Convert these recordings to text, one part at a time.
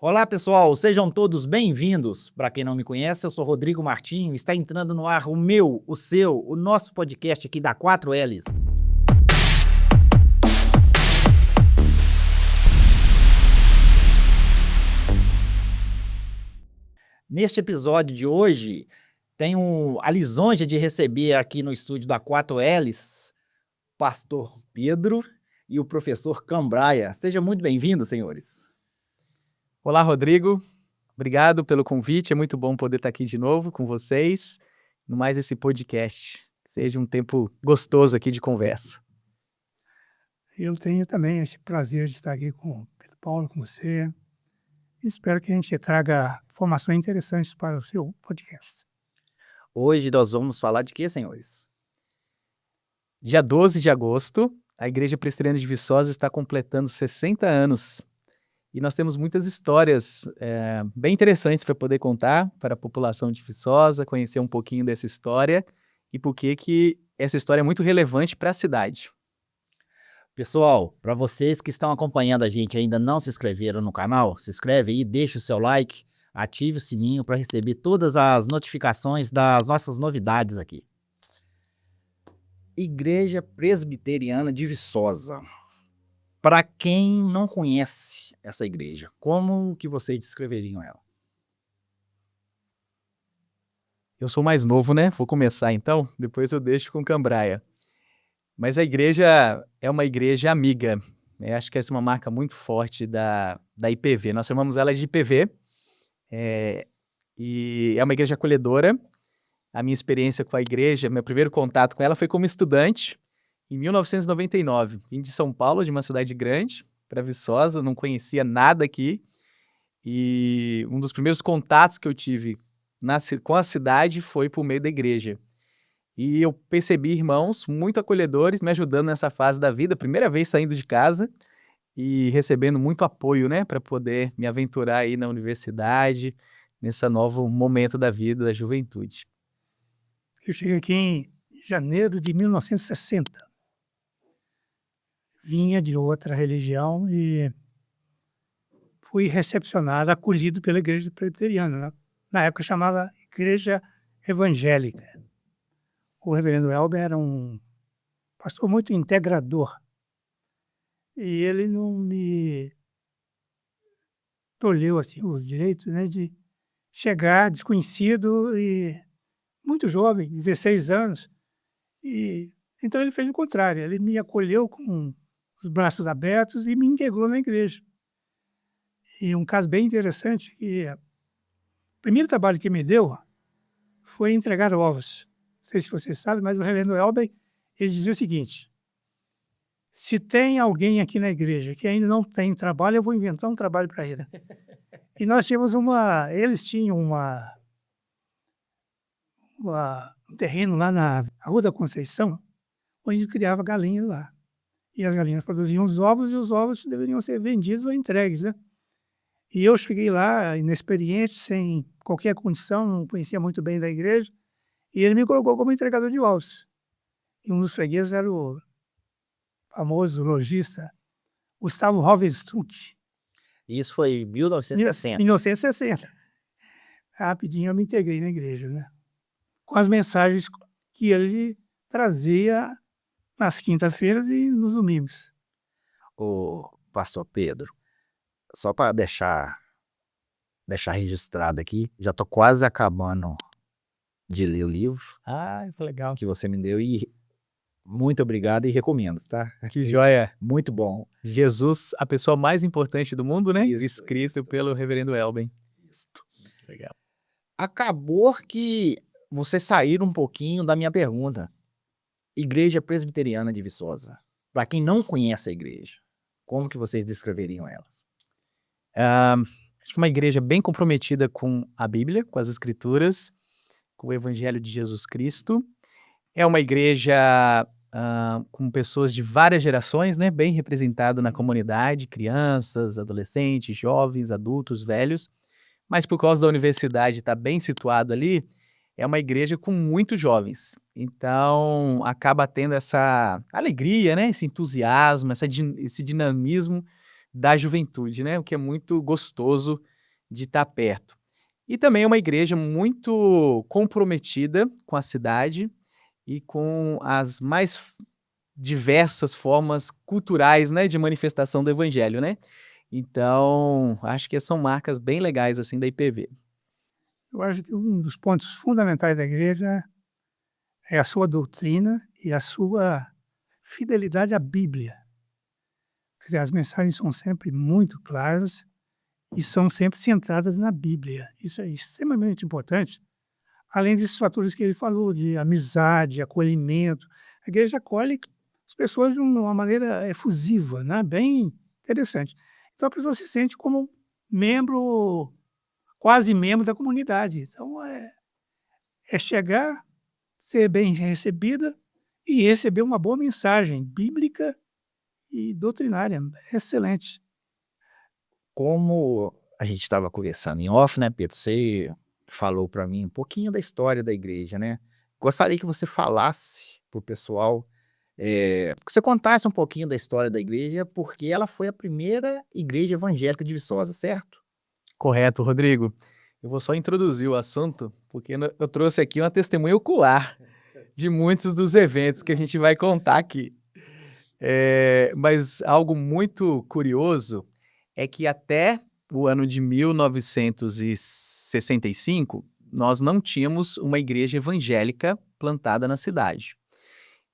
Olá, pessoal, sejam todos bem-vindos. Para quem não me conhece, eu sou Rodrigo Martinho. Está entrando no ar o meu, o seu, o nosso podcast aqui da 4Ls. Neste episódio de hoje, tenho a lisonja de receber aqui no estúdio da 4Ls, pastor Pedro e o professor Cambraia. Sejam muito bem-vindos, senhores. Olá, Rodrigo. Obrigado pelo convite. É muito bom poder estar aqui de novo com vocês, no mais esse podcast. Que seja um tempo gostoso aqui de conversa. Eu tenho também esse prazer de estar aqui com o Pedro Paulo, com você. Espero que a gente traga informações interessantes para o seu podcast. Hoje nós vamos falar de quê, senhores? Dia 12 de agosto, a Igreja Presbiteriana de Viçosa está completando 60 anos. E nós temos muitas histórias bem interessantes para poder contar para a população de Viçosa, conhecer um pouquinho dessa história e por que essa história é muito relevante para a cidade. Pessoal, para vocês que estão acompanhando a gente e ainda não se inscreveram no canal, se inscreve aí, deixa o seu like, ative o sininho para receber todas as notificações das nossas novidades aqui. Igreja Presbiteriana de Viçosa. Para quem não conhece essa igreja, como que vocês descreveriam ela? Eu sou mais novo, né? Vou começar então, depois eu deixo com o Cambraia. Mas a igreja é uma igreja amiga, né? Acho que essa é uma marca muito forte da IPV. Nós chamamos ela de IPV, e é uma igreja acolhedora. A minha experiência com a igreja, meu primeiro contato com ela foi como estudante, em 1999. Vim de São Paulo, de uma cidade grande, para Viçosa, não conhecia nada aqui. E um dos primeiros contatos que eu tive com a cidade foi por meio da igreja. E eu percebi irmãos muito acolhedores me ajudando nessa fase da vida, primeira vez saindo de casa e recebendo muito apoio, né, para poder me aventurar aí na universidade, nesse novo momento da vida, da juventude. Eu cheguei aqui em janeiro de 1960. Vinha de outra religião e fui recepcionado, acolhido pela igreja presbiteriana, né? Na época chamava Igreja Evangélica. O reverendo Elber era um pastor muito integrador. E ele não me tolheu assim, os direitos, né, de chegar desconhecido e muito jovem, 16 anos. E então ele fez o contrário, ele me acolheu com os braços abertos e me integrou na igreja. E um caso bem interessante, que o primeiro trabalho que me deu foi entregar ovos. Não sei se você sabe, mas o reverendo Elber, ele dizia o seguinte: se tem alguém aqui na igreja que ainda não tem trabalho, eu vou inventar um trabalho para ele. E nós tínhamos eles tinham um terreno lá na Rua da Conceição, onde criava galinhas lá. E as galinhas produziam os ovos, e os ovos deveriam ser vendidos ou entregues, né? E eu cheguei lá, inexperiente, sem qualquer condição, não conhecia muito bem da igreja, e ele me colocou como entregador de ovos. E um dos fregueses era o famoso lojista Gustavo Hovenstruck. Isso foi em 1960. 1960. Rapidinho eu me integrei na igreja, né? Com as mensagens que ele trazia nas quintas-feiras e nos domingos. O pastor Pedro, só para deixar registrado aqui, já estou quase acabando de ler o livro. Foi legal. Que você me deu e muito obrigado e recomendo, tá? Que joia. Muito bom. Jesus, a pessoa mais importante do mundo, né? Isso, escrito isso. pelo reverendo Elben. Isso. Legal. Acabou que vocês saíram um pouquinho da minha pergunta. Igreja Presbiteriana de Viçosa. Para quem não conhece a igreja, como que vocês descreveriam ela? Acho que uma igreja bem comprometida com a Bíblia, com as Escrituras, com o Evangelho de Jesus Cristo. É uma igreja com pessoas de várias gerações, né? Bem representado na comunidade, crianças, adolescentes, jovens, adultos, velhos. Mas por causa da universidade estar bem situado ali, é uma igreja com muitos jovens. Então, acaba tendo essa alegria, né? Esse entusiasmo, esse dinamismo da juventude, né? O que é muito gostoso de estar perto. E também é uma igreja muito comprometida com a cidade e com as mais diversas formas culturais, né, de manifestação do evangelho, né. Então, acho que são marcas bem legais, assim, da IPV. Eu acho que um dos pontos fundamentais da igreja é a sua doutrina e a sua fidelidade à Bíblia. Quer dizer, as mensagens são sempre muito claras e são sempre centradas na Bíblia. Isso é extremamente importante, além desses fatores que ele falou, de amizade, acolhimento. A igreja acolhe as pessoas de uma maneira efusiva, né? Bem interessante. Então a pessoa se sente como membro, quase membro da comunidade. Então é chegar, ser bem recebida e receber uma boa mensagem bíblica e doutrinária. Excelente. Como a gente estava conversando em off, né, Pedro, você falou para mim um pouquinho da história da igreja, né. Gostaria que você falasse para o pessoal, que você contasse um pouquinho da história da igreja, porque ela foi a primeira igreja evangélica de Viçosa, certo? Correto, Rodrigo. Eu vou só introduzir o assunto, porque eu trouxe aqui uma testemunha ocular de muitos dos eventos que a gente vai contar aqui. Mas algo muito curioso é que até o ano de 1965, nós não tínhamos uma igreja evangélica plantada na cidade.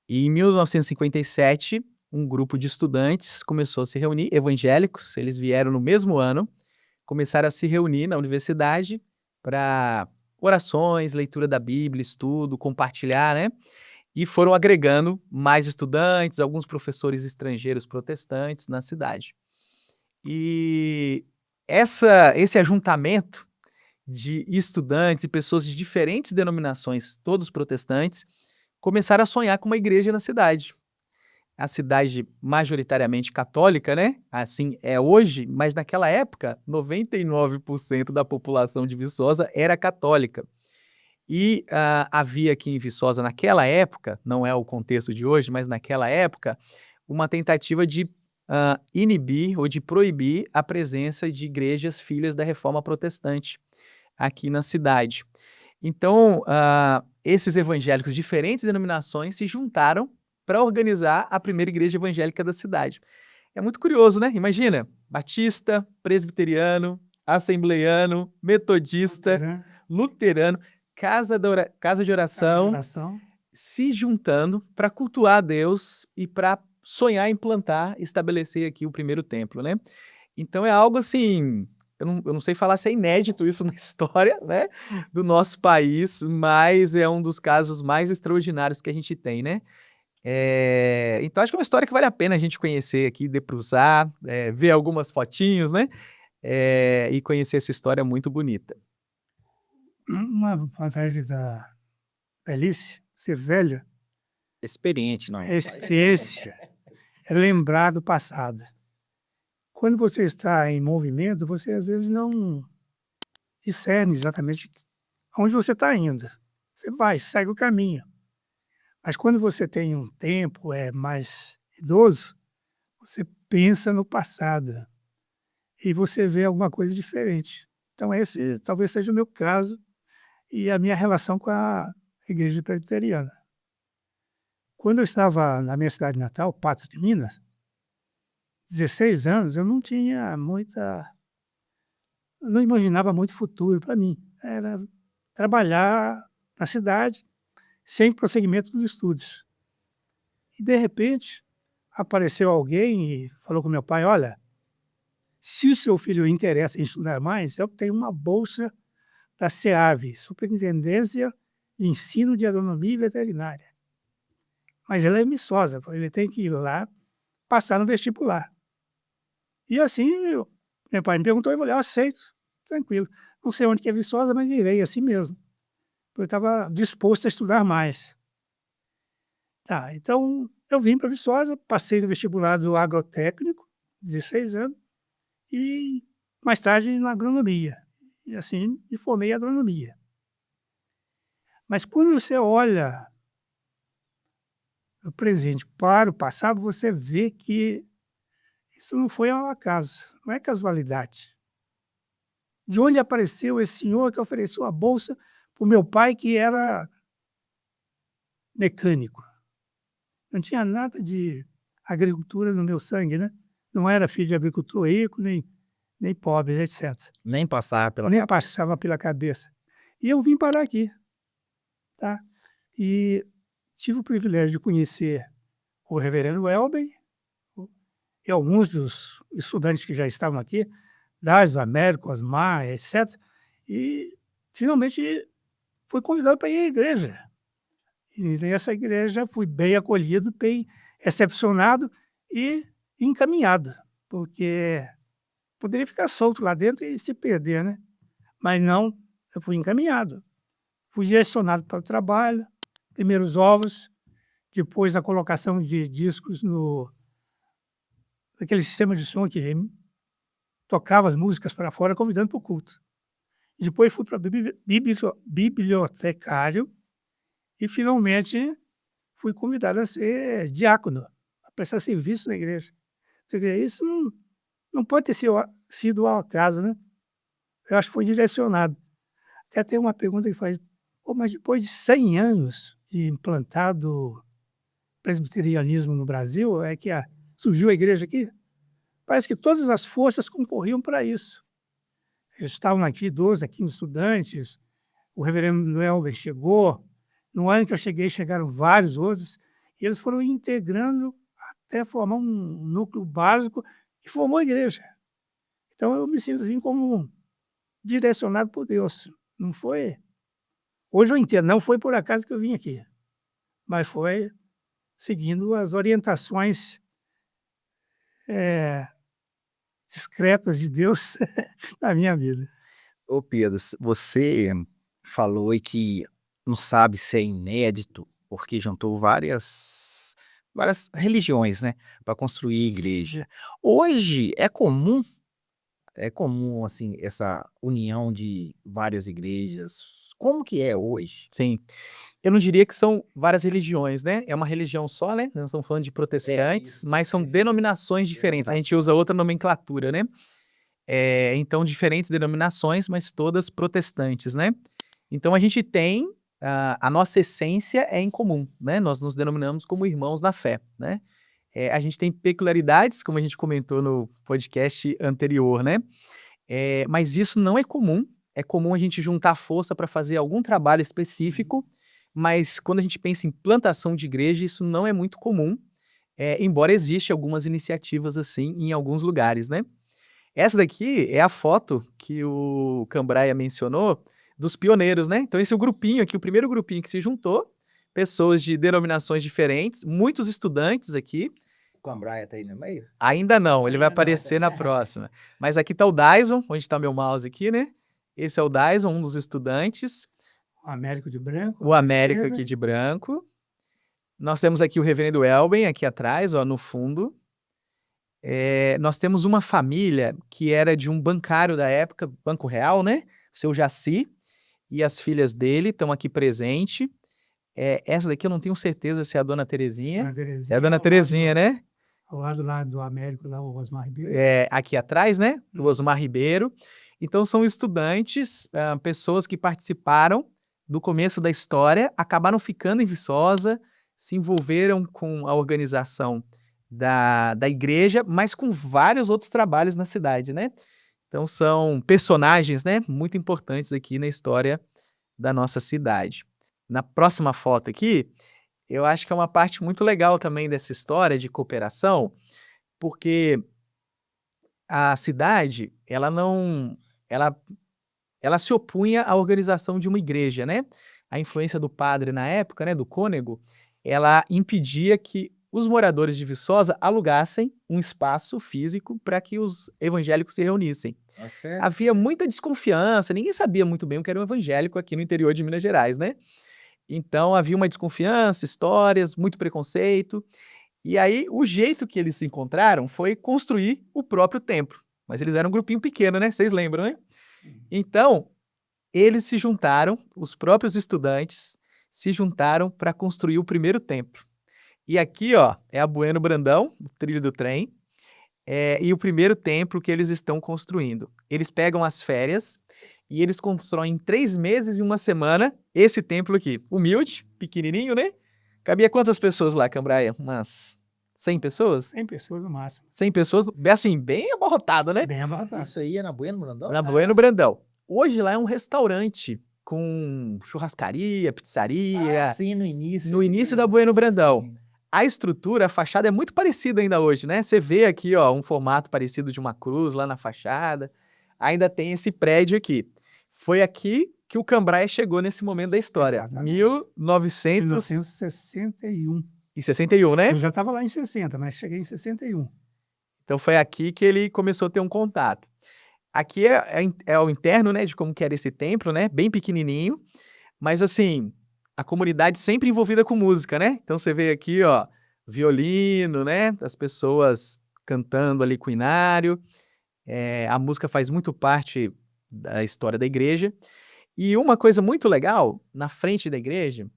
E em 1957, um grupo de estudantes começou a se reunir, evangélicos, eles vieram no mesmo ano, começaram a se reunir na universidade para orações, leitura da Bíblia, estudo, compartilhar, né? E foram agregando mais estudantes, alguns professores estrangeiros protestantes na cidade. E esse ajuntamento de estudantes e pessoas de diferentes denominações, todos protestantes, começaram a sonhar com uma igreja na cidade. A cidade majoritariamente católica, né, assim é hoje, mas naquela época 99% da população de Viçosa era católica. E, havia aqui em Viçosa naquela época, não é o contexto de hoje, mas naquela época, uma tentativa de, inibir ou de proibir a presença de igrejas filhas da Reforma Protestante aqui na cidade. Então, esses evangélicos de diferentes denominações se juntaram para organizar a primeira igreja evangélica da cidade. É muito curioso, né? Imagina, batista, presbiteriano, assembleiano, metodista, Né? luterano, casa de Cada oração, geração. se juntando para cultuar a Deus e para sonhar em plantar, estabelecer aqui o primeiro templo, né. Então é algo assim, eu não sei falar se é inédito isso na história, né, do nosso país, mas é um dos casos mais extraordinários que a gente tem, né. Então acho que é uma história que vale a pena a gente conhecer aqui, debruçar, ver algumas fotinhos, né, e conhecer essa história muito bonita. Uma vantagem da velhice, ser velho, Experiente, não. é a experiência, é lembrar do passado. Quando você está em movimento, você às vezes não discerne exatamente aonde você está indo. Você vai, segue o caminho. Mas quando você tem um tempo, é mais idoso, você pensa no passado e você vê alguma coisa diferente. Então esse talvez seja o meu caso e a minha relação com a igreja presbiteriana. Quando eu estava na minha cidade natal, Patos de Minas, 16 anos, eu não imaginava muito futuro para mim. Era trabalhar na cidade sem prosseguimento dos estudos. E de repente apareceu alguém e falou com meu pai: olha, se o seu filho interessa em estudar mais, eu tenho uma bolsa da SEAV, Superintendência de Ensino de Agronomia e Veterinária. Mas ela é em Viçosa, ele tem que ir lá passar no vestibular. E assim, meu pai me perguntou, eu falei: eu aceito, tranquilo. Não sei onde que é Viçosa, mas irei assim mesmo. Eu estava disposto a estudar mais. Tá, então eu vim para Viçosa, passei no vestibular do agrotécnico, 16 anos, e mais tarde na agronomia. E assim, me formei em agronomia. Mas quando você olha o presente para o passado, você vê que isso não foi ao acaso, não é casualidade. de onde apareceu esse senhor que ofereceu a bolsa para o meu pai, que era mecânico. Não tinha nada de agricultura no meu sangue, né? Não era filho de agricultor rico, nem pobre, etc. Nem passar pela Nem cabeça. passava pela cabeça. E eu vim parar aqui, tá? E tive o privilégio de conhecer o reverendo Welben e alguns dos estudantes que já estavam aqui, do Américo, Osmar, etc. E finalmente fui convidado para ir à igreja. E nessa igreja fui bem acolhido, bem recepcionado e encaminhado, porque poderia ficar solto lá dentro e se perder, né? Mas não, eu fui encaminhado. Fui direcionado para o trabalho, primeiro os ovos, depois a colocação de discos naquele sistema de som que tocava as músicas para fora, convidando para o culto. E depois fui para bibliotecário e, finalmente, fui convidado a ser diácono, a prestar serviço na igreja. Isso não pode ter sido ao acaso, né? Eu acho que foi direcionado. Até tem uma pergunta que faz, mas depois de 100 anos de implantado presbiterianismo no Brasil, surgiu a igreja aqui? Parece que todas as forças concorriam para isso. Estavam aqui 12 a 15 estudantes, o reverendo Welber chegou, no ano que eu cheguei chegaram vários outros, e eles foram integrando até formar um núcleo básico que formou a igreja. Então eu me sinto assim como direcionado por Deus. Não foi... Hoje eu entendo, não foi por acaso que eu vim aqui, mas foi seguindo as orientações discretas de Deus na minha vida. Ô Pedro, você falou aí que não sabe se é inédito, porque juntou várias religiões, né, para construir igreja. Hoje é comum assim essa união de várias igrejas. Como que é hoje? Sim. Eu não diria que são várias religiões, né? É uma religião só, né? Nós estamos falando de protestantes, isso. mas são denominações diferentes. A gente usa outra nomenclatura, né? Então, diferentes denominações, mas todas protestantes, né? Então, a gente tem... a nossa essência é em comum, né? Nós nos denominamos como irmãos na fé, né? A gente tem peculiaridades, como a gente comentou no podcast anterior, né? Mas isso não é comum. É comum a gente juntar força para fazer algum trabalho específico, mas quando a gente pensa em plantação de igreja, isso não é muito comum, embora exista algumas iniciativas assim em alguns lugares, né? Essa daqui é a foto que o Cambraia mencionou dos pioneiros, né? Então esse é o grupinho aqui, o primeiro grupinho que se juntou, pessoas de denominações diferentes, muitos estudantes aqui. O Cambraia tá aí no meio? Ainda não, ele vai Ainda não. aparecer na próxima. Mas aqui tá o Dyson, onde está meu mouse aqui, né? Esse é o Dyson, um dos estudantes. O Américo de branco. O à Américo esquerda. aqui de branco. Nós temos aqui o reverendo Welben aqui atrás, ó, no fundo. Nós temos uma família que era de um bancário da época, Banco Real, né? O seu Jaci e as filhas dele estão aqui presentes. Essa daqui eu não tenho certeza se é a Dona Terezinha. Dona Terezinha, É a Dona Terezinha, né? ao lado lá do Américo, lá o Osmar Ribeiro. Aqui atrás, né? Do Osmar Ribeiro. Então são estudantes, pessoas que participaram do começo da história, acabaram ficando em Viçosa, se envolveram com a organização da igreja, mas com vários outros trabalhos na cidade, né? Então são personagens, né, muito importantes aqui na história da nossa cidade. Na próxima foto aqui, eu acho que é uma parte muito legal também dessa história de cooperação, porque a cidade, ela se opunha à organização de uma igreja, né? A influência do padre na época, né, do cônego, ela impedia que os moradores de Viçosa alugassem um espaço físico para que os evangélicos se reunissem. Havia muita desconfiança, ninguém sabia muito bem o que era um evangélico aqui no interior de Minas Gerais, né? Então havia uma desconfiança, histórias, muito preconceito. E aí o jeito que eles se encontraram foi construir o próprio templo. Mas eles eram um grupinho pequeno, né? Vocês lembram, né? Então, eles se juntaram, os próprios estudantes se juntaram para construir o primeiro templo. E aqui, ó, é a Bueno Brandão, o trilho do trem. e o primeiro templo que eles estão construindo. Eles pegam as férias e eles constroem em 3 meses e 1 semana esse templo aqui. Humilde, pequenininho, né? Cabia quantas pessoas lá, Cambraia? Umas 100 pessoas? 100 pessoas no máximo. 100 pessoas, assim, bem abarrotado, né? Bem abarrotado. Isso aí é na Bueno Brandão? Na Bueno Brandão. Hoje lá é um restaurante com churrascaria, pizzaria. Sim, no início. No início da Bueno Brandão. Sim. A estrutura, a fachada é muito parecida ainda hoje, né? Você vê aqui, ó, um formato parecido de uma cruz lá na fachada. Ainda tem esse prédio aqui. Foi aqui que o Cambraia chegou nesse momento da história. Exatamente. 1961, 1961. né? Eu já estava lá em 60, mas cheguei em 61. Então foi aqui que ele começou a ter um contato. Aqui é o interno, né, de como que era esse templo, né? Bem pequenininho, mas assim, a comunidade sempre envolvida com música, né? Então você vê aqui, ó, violino, né? As pessoas cantando ali com o inário. A música faz muito parte da história da igreja. E uma coisa muito legal, na frente da igreja,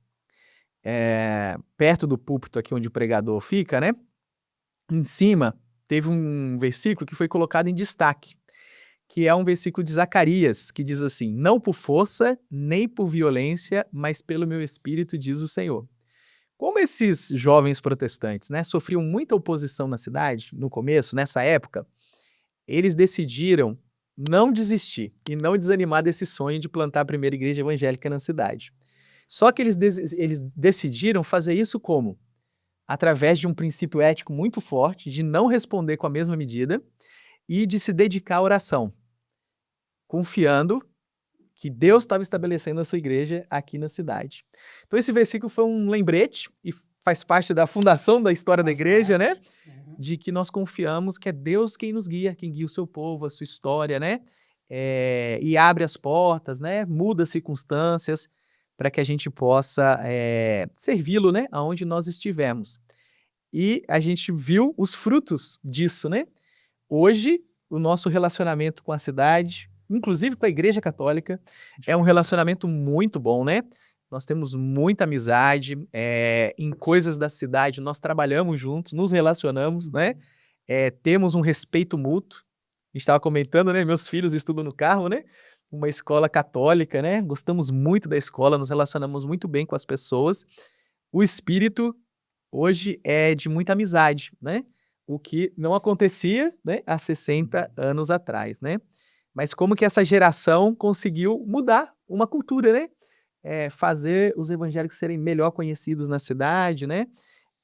perto do púlpito aqui onde o pregador fica, né? Em cima teve um versículo que foi colocado em destaque, que é um versículo de Zacarias, que diz assim: não por força, nem por violência, mas pelo meu espírito, diz o Senhor. Como esses jovens protestantes, né, sofriam muita oposição na cidade, no começo, nessa época, eles decidiram não desistir e não desanimar desse sonho de plantar a primeira igreja evangélica na cidade. Só que eles decidiram fazer isso como? Através de um princípio ético muito forte, de não responder com a mesma medida e de se dedicar à oração, confiando que Deus estava estabelecendo a sua igreja aqui na cidade. Então esse versículo foi um lembrete e faz parte da fundação da história da igreja, né? De que nós confiamos que é Deus quem nos guia, quem guia o seu povo, a sua história, né? E abre as portas, né? Muda as circunstâncias para que a gente possa servi-lo, né? Aonde nós estivermos. E a gente viu os frutos disso, né? Hoje, o nosso relacionamento com a cidade, inclusive com a Igreja Católica, é um relacionamento muito bom, né? Nós temos muita amizade, em coisas da cidade nós trabalhamos juntos, nos relacionamos, né? Temos um respeito mútuo. A gente estava comentando, né? Meus filhos estudam no carro, né? Uma escola católica, né? Gostamos muito da escola, nos relacionamos muito bem com as pessoas. O espírito hoje é de muita amizade, né? O que não acontecia, né, há 60 anos atrás, né? Mas como que essa geração conseguiu mudar uma cultura, né? Fazer os evangélicos serem melhor conhecidos na cidade, né?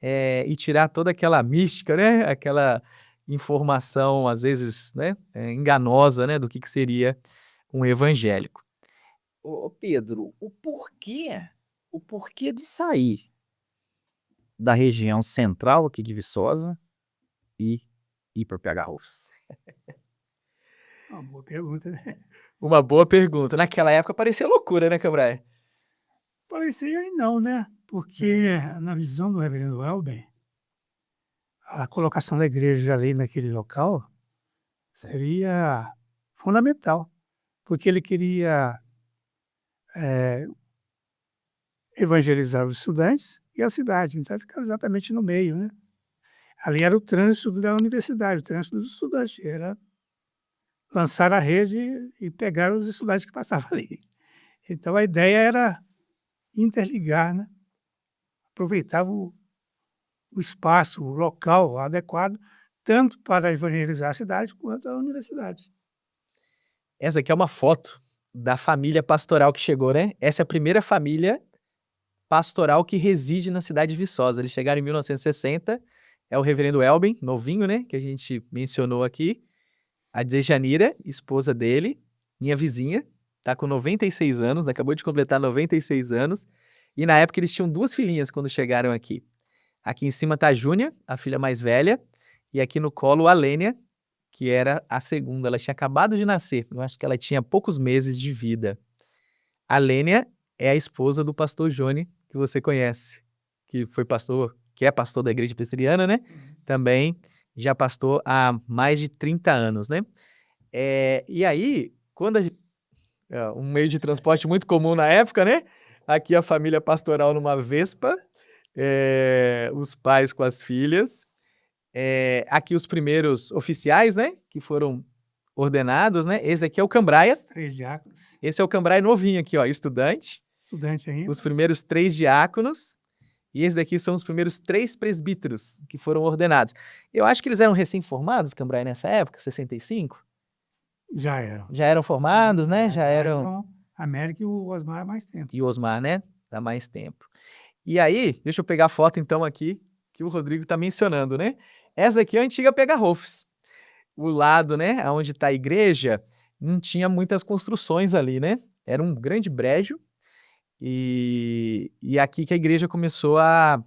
E tirar toda aquela mística, né? Aquela informação, às vezes, né? Enganosa, né? Do que seria um evangélico. Ô Pedro, o porquê de sair da região central aqui de Viçosa e ir para Piagarrufos? Uma boa pergunta, né? Uma boa pergunta. Naquela época parecia loucura, né, Cambraia? Parecia e não, né? Porque na visão do reverendo Elben, a colocação da igreja ali naquele local seria fundamental, porque ele queria evangelizar os estudantes e a cidade, então ficava exatamente no meio, né? Ali era o trânsito da universidade, o trânsito dos estudantes, era lançar a rede e pegar os estudantes que passavam ali. Então a ideia era interligar, né? Aproveitar o espaço, o local adequado, tanto para evangelizar a cidade quanto a universidade. Essa aqui é uma foto da família pastoral que chegou, né? Essa é a primeira família pastoral que reside na cidade de Viçosa. Eles chegaram em 1960, é o reverendo Elben, novinho, né? Que a gente mencionou aqui. A Dejanira, esposa dele, minha vizinha, tá com 96 anos, acabou de completar 96 anos. E na época eles tinham 2 filhinhas quando chegaram aqui. Aqui em cima tá a Júnia, a filha mais velha, e aqui no colo a Lênia, que era a segunda. Ela tinha acabado de nascer, eu acho que ela tinha poucos meses de vida. A Lênia é a esposa do pastor Johnny, que você conhece, que foi pastor, que é pastor da igreja presbiteriana, né? Também já pastor há mais de 30 anos, né? E aí, quando um meio de transporte muito comum na época, né? Aqui a família pastoral numa Vespa, os pais com as filhas, Aqui os primeiros oficiais, né, que foram ordenados, né? Esse aqui é o Cambraia. 3 diáconos, Esse é o Cambraia novinho aqui, ó, estudante. estudante ainda. Os primeiros 3 diáconos. E esse daqui são os primeiros 3 presbíteros que foram ordenados. Eu acho que eles eram recém-formados, Cambraia, nessa época, 65? Já eram. Já eram formados, né? Já eram. São América e o Osmar há mais tempo. E o Osmar, né? Dá mais tempo. E aí, deixa eu pegar a foto então aqui, que o Rodrigo tá mencionando, né? Essa daqui é a antiga Pega-Rolfes. O lado, né, onde está a igreja, não tinha muitas construções ali, né? Era um grande brejo. E aqui que a igreja começou a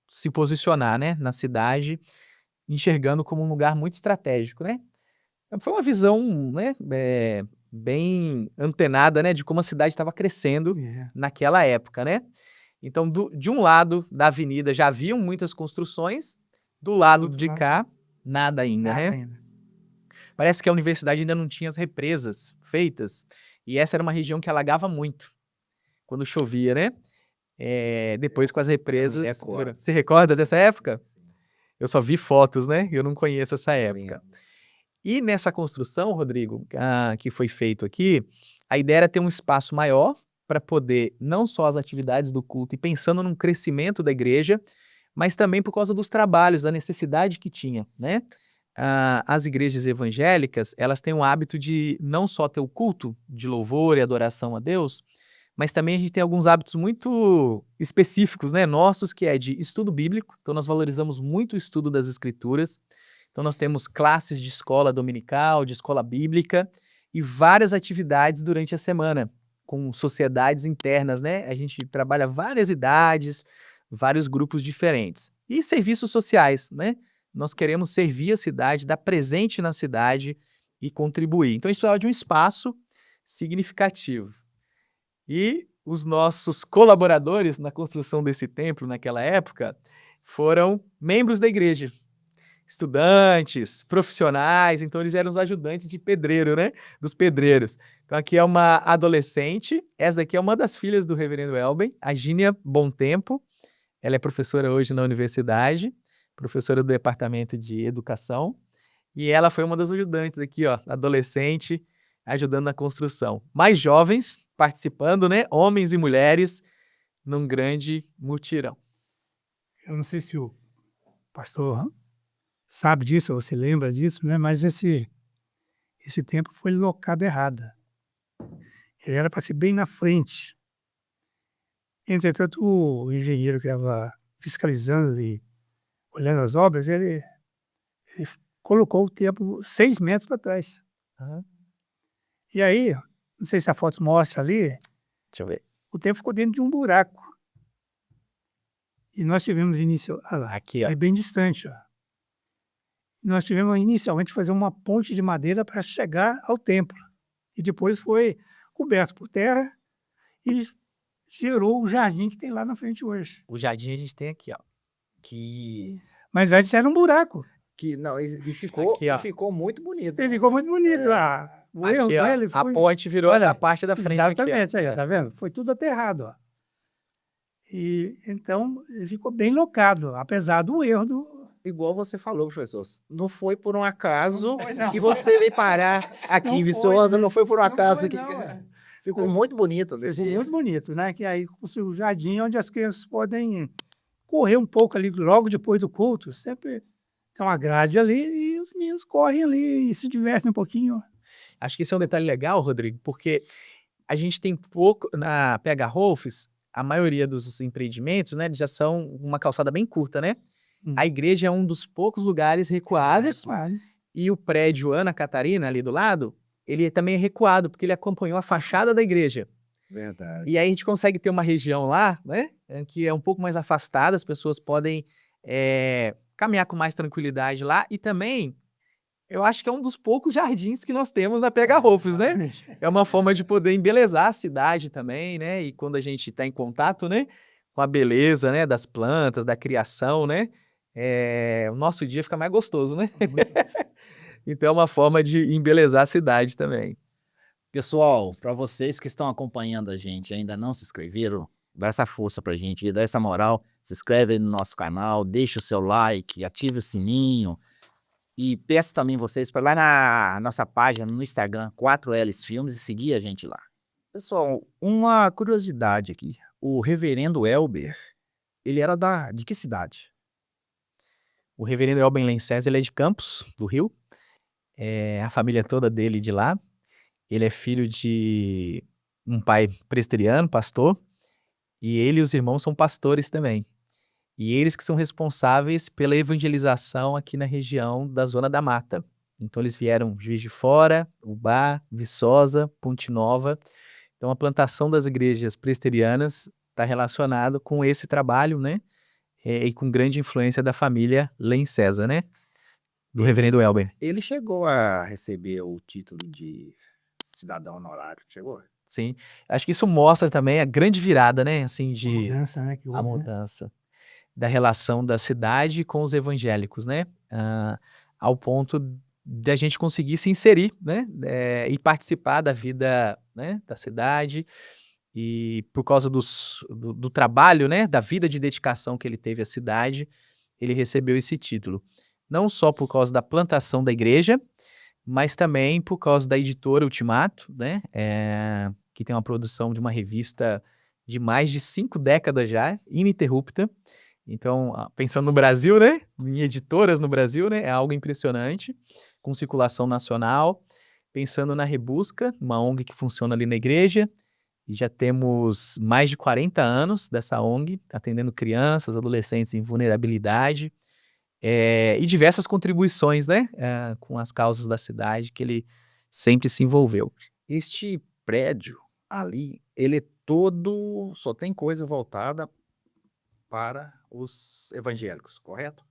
se posicionar, né, na cidade, enxergando como um lugar muito estratégico, né? Foi uma visão, né, bem antenada, né, de como a cidade estava crescendo É. naquela época, né? Então, de um lado da avenida já haviam muitas construções, do lado outro de lado, cá, nada ainda, nada né? ainda. Parece que a universidade ainda não tinha as represas feitas, e essa era uma região que alagava muito quando chovia, né? Depois com as represas. recordo. Você recorda dessa época? Eu só vi fotos, né? Eu não conheço essa época. E nessa construção, Rodrigo, que foi feito aqui, a ideia era ter um espaço maior para poder, não só as atividades do culto, e pensando num crescimento da igreja, mas também por causa dos trabalhos, da necessidade que tinha, né? As igrejas evangélicas, elas têm o hábito de não só ter o culto de louvor e adoração a Deus, mas também a gente tem alguns hábitos muito específicos, né, nossos, que é de estudo bíblico. Então nós valorizamos muito o estudo das escrituras. Então nós temos classes de escola dominical, de escola bíblica e várias atividades durante a semana, com sociedades internas, né? A gente trabalha várias idades, vários grupos diferentes. E serviços sociais, né? Nós queremos servir a cidade, dar presente na cidade e contribuir. Então a gente precisava de um espaço significativo. E os nossos colaboradores na construção desse templo naquela época foram membros da igreja, estudantes, profissionais, então eles eram os ajudantes de pedreiro, né? Dos pedreiros. Então aqui é uma adolescente, essa daqui é uma das filhas do reverendo Elben, a Gínia Bom Tempo. Ela é professora hoje na universidade, professora do departamento de educação, e ela foi uma das ajudantes aqui, ó, adolescente, ajudando na construção. Mais jovens participando, né? Homens e mulheres, num grande mutirão. Eu não sei se o pastor sabe disso ou se lembra disso, né? Mas esse templo foi locado errado. Ele era para ser bem na frente. Entretanto, o engenheiro que estava fiscalizando e olhando as obras, ele colocou o templo 6 metros para trás. E aí, não sei se a foto mostra ali, Deixa eu ver. o templo ficou dentro de um buraco. E nós tivemos Aqui, ó. é bem distante, ó. Nós tivemos inicialmente que fazer uma ponte de madeira para chegar ao templo. E depois foi coberto por terra e gerou o jardim que tem lá na frente hoje. O jardim a gente tem aqui, ó. Mas antes era um buraco. Não, e ficou, Aqui, ó. ficou muito bonito. Ele ficou muito bonito lá. O erro Aqui, ó, dele a foi... ponte virou Olha, essa parte da frente aqui, ó. Exatamente, aí, ó, tá vendo? Foi tudo aterrado, ó. E então ele ficou bem locado, apesar do erro do... Igual você falou, professor. Não foi por um acaso Não foi, não. que você veio parar aqui Não em foi. Viçosa, não foi por um Não acaso. foi, que- não, é. Ficou muito bonito desse Ficou jeito. muito bonito, né? Que aí construiu o jardim onde as crianças podem correr um pouco ali logo depois do culto. Sempre tem uma grade ali e os meninos correm ali e se divertem um pouquinho. Acho que esse é um detalhe legal, Rodrigo, porque a gente tem pouco, na Pega-Rolfes, a maioria dos empreendimentos, né, eles já são uma calçada bem curta, né? A igreja é um dos poucos lugares recuados Quase. e o prédio Ana Catarina, ali do lado, ele também é recuado, porque ele acompanhou a fachada da igreja. Verdade. E aí a gente consegue ter uma região lá, né, que é um pouco mais afastada, as pessoas podem caminhar com mais tranquilidade lá, e também, eu acho que é um dos poucos jardins que nós temos na Pega-Rolfes, né? É uma forma de poder embelezar a cidade também, né? E quando a gente está em contato, né, com a beleza, né, das plantas, da criação, né, o nosso dia fica mais gostoso, né? Então é uma forma de embelezar a cidade também. Pessoal, para vocês que estão acompanhando a gente e ainda não se inscreveram, dá essa força pra gente, dá essa moral, se inscreve aí no nosso canal, deixa o seu like, ative o sininho. E peço também vocês para lá na nossa página no Instagram, 4Ls Filmes, e seguir a gente lá. Pessoal, uma curiosidade aqui. O reverendo Elber, ele era de que cidade? O reverendo Elben Lenses, ele é de Campos, do Rio. A família toda dele de lá. Ele é filho de um pai presbiteriano, pastor, e ele e os irmãos são pastores também. E eles que são responsáveis pela evangelização aqui na região da Zona da Mata. Então eles vieram Juiz de Fora, Ubá, Viçosa, Ponte Nova. Então a plantação das igrejas presbiterianas está relacionado com esse trabalho, né? E com grande influência da família Lencesa, né? Do reverendo Elber. Ele chegou a receber o título de cidadão honorário, chegou? Sim. Acho que isso mostra também a grande virada, né? Assim, A de mudança, né, que a houve, né? mudança da relação da cidade com os evangélicos, né? Ao ponto da gente conseguir se inserir, né? E participar da vida, né, da cidade. E por causa do trabalho, né, da vida de dedicação que ele teve à cidade, ele recebeu esse título. Não só por causa da plantação da igreja, mas também por causa da editora Ultimato, né, que tem uma produção de uma revista de mais de 5 décadas já, ininterrupta. Então, pensando no Brasil, né, em editoras no Brasil, né, é algo impressionante, com circulação nacional. Pensando na Rebusca, uma ONG que funciona ali na igreja, e já temos mais de 40 anos dessa ONG, atendendo crianças, adolescentes em vulnerabilidade, e diversas contribuições, né, com as causas da cidade que ele sempre se envolveu. Este prédio ali, ele é todo, só tem coisa voltada para os evangélicos, correto?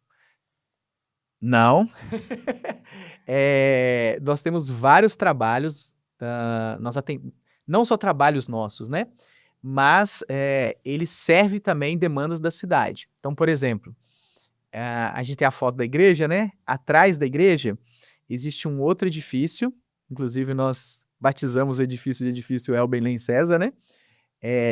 Não. Nós temos vários trabalhos, não só trabalhos nossos, né? Mas ele serve também demandas da cidade. Então, por exemplo, a gente tem a foto da igreja, né? Atrás da igreja existe um outro edifício, inclusive nós batizamos o edifício de edifício Elben Lencesa, né?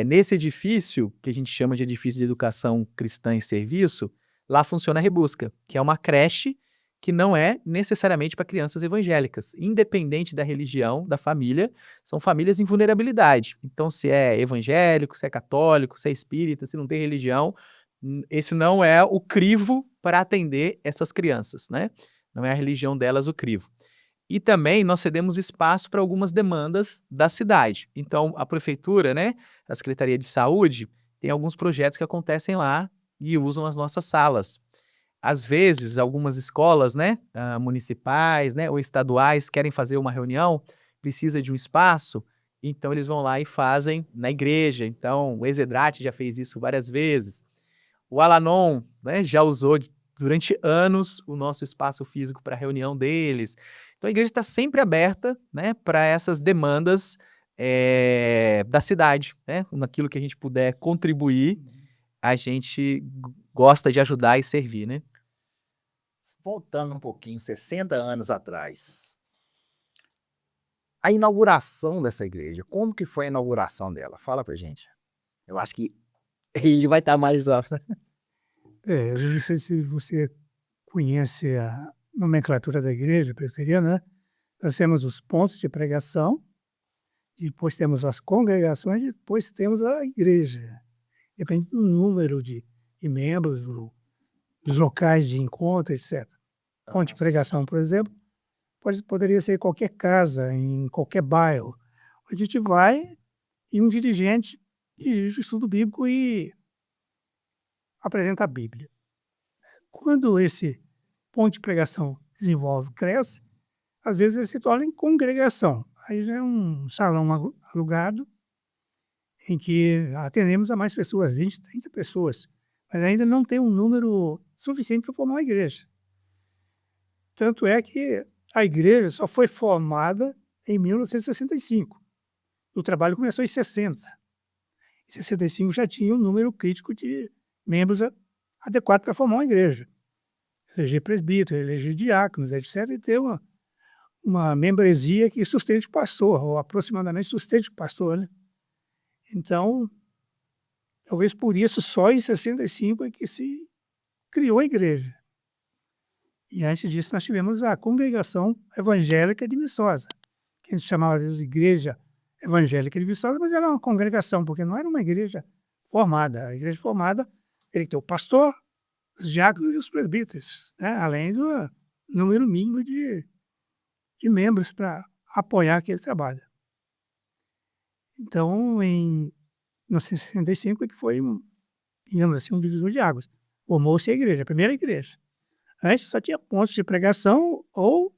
Nesse edifício, que a gente chama de edifício de educação cristã e serviço, lá funciona a Rebusca, que é uma creche que não é necessariamente para crianças evangélicas, independente da religião, da família, são famílias em vulnerabilidade. Então, se é evangélico, se é católico, se é espírita, se não tem religião, esse não é o crivo para atender essas crianças, né? Não é a religião delas o crivo. E também nós cedemos espaço para algumas demandas da cidade. Então, a prefeitura, né, a Secretaria de Saúde, tem alguns projetos que acontecem lá e usam as nossas salas. Às vezes, algumas escolas, né, municipais, né, ou estaduais querem fazer uma reunião, precisa de um espaço, então eles vão lá e fazem na igreja. Então, o Exedrate já fez isso várias vezes. O Alanon, né, já usou durante anos o nosso espaço físico para reunião deles. Então, a igreja está sempre aberta, né, para essas demandas da cidade, né? Naquilo que a gente puder contribuir, a gente gosta de ajudar e servir, né? Voltando um pouquinho, 60 anos atrás, a inauguração dessa igreja, como que foi a inauguração dela? Fala pra gente. Eu acho que ele vai estar mais apto. Eu não sei se você conhece a nomenclatura da igreja presbiteriana, né? Nós temos os pontos de pregação, depois temos as congregações, depois temos a igreja. Depende do número de membros, dos locais de encontro, etc. Ponto de pregação, por exemplo, poderia ser qualquer casa, em qualquer bairro. A gente vai e um dirigente dirige o estudo bíblico e apresenta a Bíblia. Quando esse ponto de pregação desenvolve, cresce, às vezes ele se torna em congregação. Aí já é um salão alugado em que atendemos a mais pessoas, 20, 30 pessoas, mas ainda não tem um número suficiente para formar uma igreja. Tanto é que a igreja só foi formada em 1965. O trabalho começou em 60. Em 65 já tinha um número crítico de membros adequado para formar uma igreja. Eleger presbítero, eleger diáconos, etc. E ter uma membresia que sustente o pastor, ou aproximadamente sustente o pastor, né? Então, Talvez por isso, só em 65 é que se criou a igreja. E antes disso nós tivemos a Congregação Evangélica de Viçosa, que a gente chamava de Igreja Evangélica de Viçosa, mas era uma congregação, porque não era uma igreja formada. A igreja formada teria que ter o pastor, os diáconos e os presbíteros, né? Além do número mínimo de membros para apoiar aquele trabalho. Então, em 1965 é que foi, digamos assim, um divisor de águas. Formou-se a igreja, a primeira igreja. Antes só tinha pontos de pregação ou,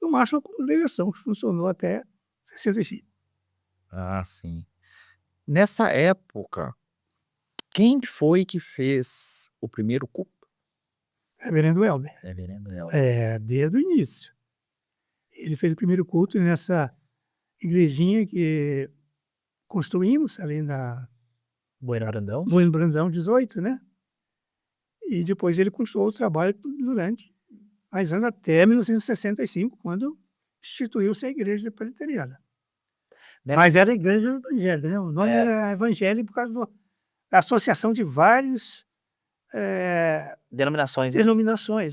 no máximo, uma congregação, que funcionou até 65. Ah, sim. Nessa época, quem foi que fez o primeiro culto? Reverendo Helder. Reverendo Helder. Desde o início. Ele fez o primeiro culto nessa igrejinha que construímos ali na Bueno Brandão. Bueno Brandão 18, né? E depois ele continuou o trabalho durante mais anos, até 1965, quando instituiu-se a igreja presbiteriana. Mas era a igreja evangélica, né? O nome era evangélico por causa da associação de vários Denominações.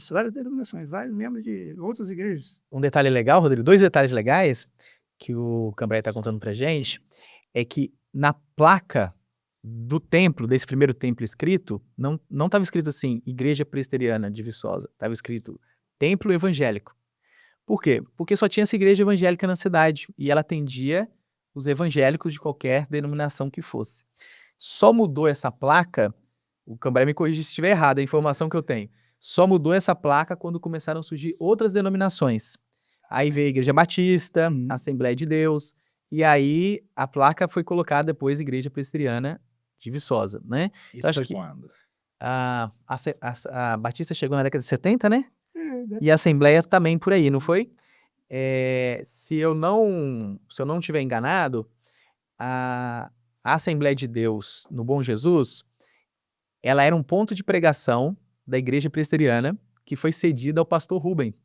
várias denominações, vários membros de outras igrejas. Um detalhe legal, Rodrigo, 2 detalhes legais que o Cambrai está contando pra gente, é que na placa do templo, desse primeiro templo escrito, não estava escrito assim, Igreja Presbiteriana de Viçosa, estava escrito Templo Evangélico. Por quê? Porque só tinha essa igreja evangélica na cidade e ela atendia os evangélicos de qualquer denominação que fosse. Só mudou essa placa, o Cambrai me corrige se estiver errado, a informação que eu tenho, só mudou essa placa quando começaram a surgir outras denominações. Aí veio a Igreja Batista, a Assembleia de Deus, e aí a placa foi colocada depois Igreja Presbiteriana de Viçosa, né? Isso acho foi que quando? A Batista chegou na década de 70, né? E a Assembleia também por aí, não foi? Se eu não estiver enganado, a Assembleia de Deus no Bom Jesus, ela era um ponto de pregação da Igreja Presbiteriana que foi cedida ao pastor Rubem,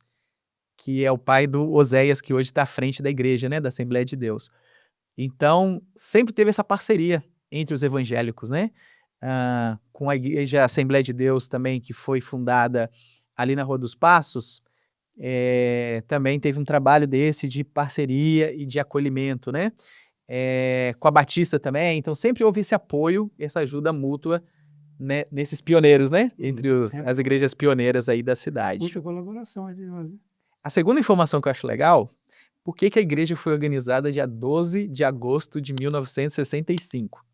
que é o pai do Oséias, que hoje está à frente da igreja, né, da Assembleia de Deus. Então, sempre teve essa parceria entre os evangélicos, né? Com a igreja Assembleia de Deus também, que foi fundada ali na Rua dos Passos, também teve um trabalho desse de parceria e de acolhimento, né? Com a Batista também, então sempre houve esse apoio, essa ajuda mútua, né, nesses pioneiros, né? Entre as igrejas pioneiras aí da cidade. Muita colaboração entre nós, né? A segunda informação que eu acho legal, por que a igreja foi organizada dia 12 de agosto de 1965?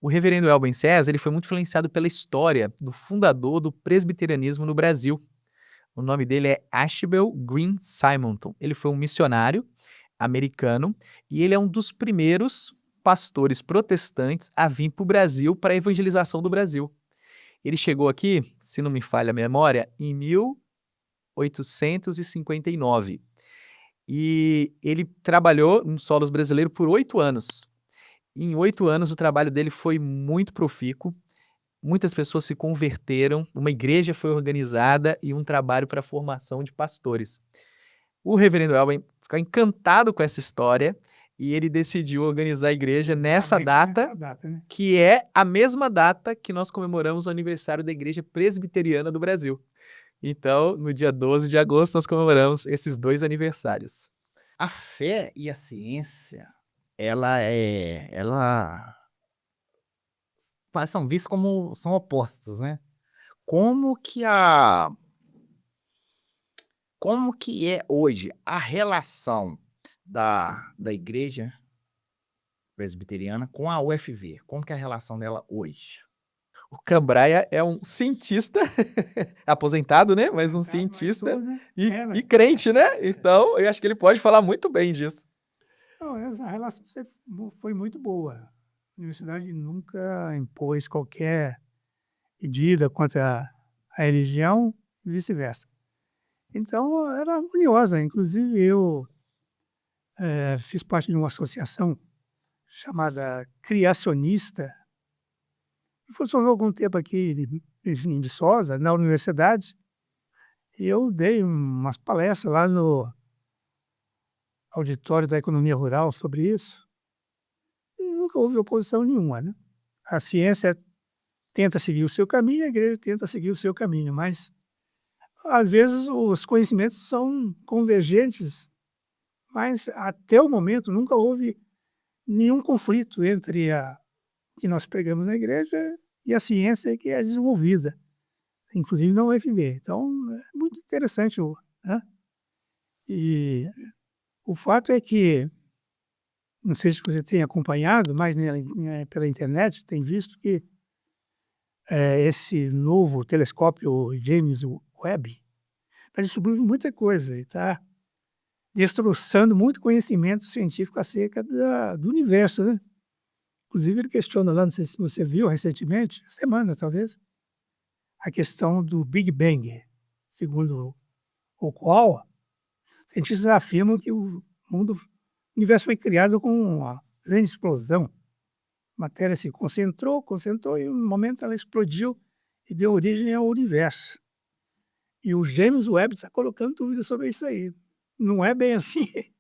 O reverendo Elben César, ele foi muito influenciado pela história do fundador do presbiterianismo no Brasil. O nome dele é Ashbel Green Simonton. Ele foi um missionário americano e ele é um dos primeiros pastores protestantes a vir para o Brasil para a evangelização do Brasil. Ele chegou aqui, se não me falha a memória, em 1859. E ele trabalhou no solo brasileiro por 8 anos. E em 8 anos o trabalho dele foi muito profícuo. Muitas pessoas se converteram, uma igreja foi organizada e um trabalho para a formação de pastores. O reverendo Elben ficou encantado com essa história e ele decidiu organizar a igreja nessa data, né? que é a mesma data que nós comemoramos o aniversário da Igreja Presbiteriana do Brasil. Então, no dia 12 de agosto, nós comemoramos esses 2 aniversários. A fé e a ciência, são vistos como são opostos, né? Como que é hoje a relação da igreja presbiteriana com a UFV? Como que é a relação dela hoje? O Cambraia é um cientista, aposentado, né? Mas um cientista e crente, né? Então, eu acho que ele pode falar muito bem disso. Não, a relação foi muito boa. A universidade nunca impôs qualquer medida contra a religião e vice-versa. Então, era harmoniosa. Inclusive, eu fiz parte de uma associação chamada Criacionista, que funcionou algum tempo aqui em Viçosa, na universidade, e eu dei umas palestras lá no auditório da economia rural sobre isso, e nunca houve oposição nenhuma, né? A ciência tenta seguir o seu caminho, a igreja tenta seguir o seu caminho, mas às vezes os conhecimentos são convergentes, mas até o momento nunca houve nenhum conflito entre o que nós pregamos na igreja e a ciência que é desenvolvida, inclusive na UFB. Então, é muito interessante, né? E o fato é que, não sei se você tem acompanhado, mas pela internet tem visto que esse novo telescópio James Webb está descobrindo muita coisa e está destroçando muito conhecimento científico acerca do universo, né? Inclusive ele questiona lá, não sei se você viu recentemente, semana talvez, a questão do Big Bang, segundo o qual cientistas afirmam que o universo foi criado com uma grande explosão. A matéria se concentrou e em um momento ela explodiu e deu origem ao universo. E o James Webb está colocando dúvidas sobre isso aí. Não é bem assim. Quer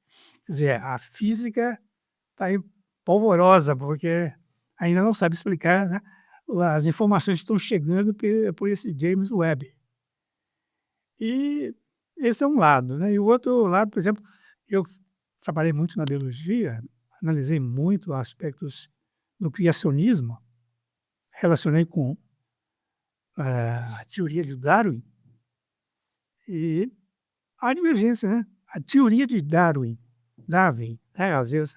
dizer, a física está polvorosa, porque ainda não sabe explicar, né, as informações que estão chegando por esse James Webb. E esse é um lado, né? E o outro lado, por exemplo, eu trabalhei muito na biologia, analisei muito aspectos do criacionismo, relacionei com a teoria de Darwin e a divergência, né? A teoria de Darwin, né, às vezes,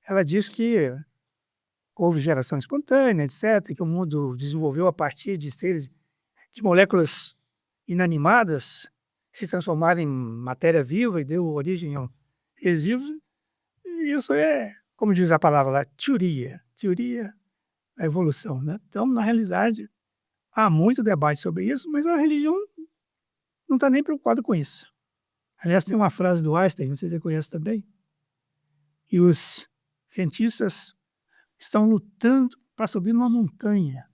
ela diz que houve geração espontânea, etc., que o mundo desenvolveu a partir de moléculas inanimadas que se transformaram em matéria viva e deu origem a seres vivos. E isso é, como diz a palavra lá, teoria da evolução, né? Então, na realidade, há muito debate sobre isso, mas a religião não está nem preocupada com isso. Aliás, tem uma frase do Einstein, não sei se você conhece também, que os cientistas estão lutando para subir numa montanha.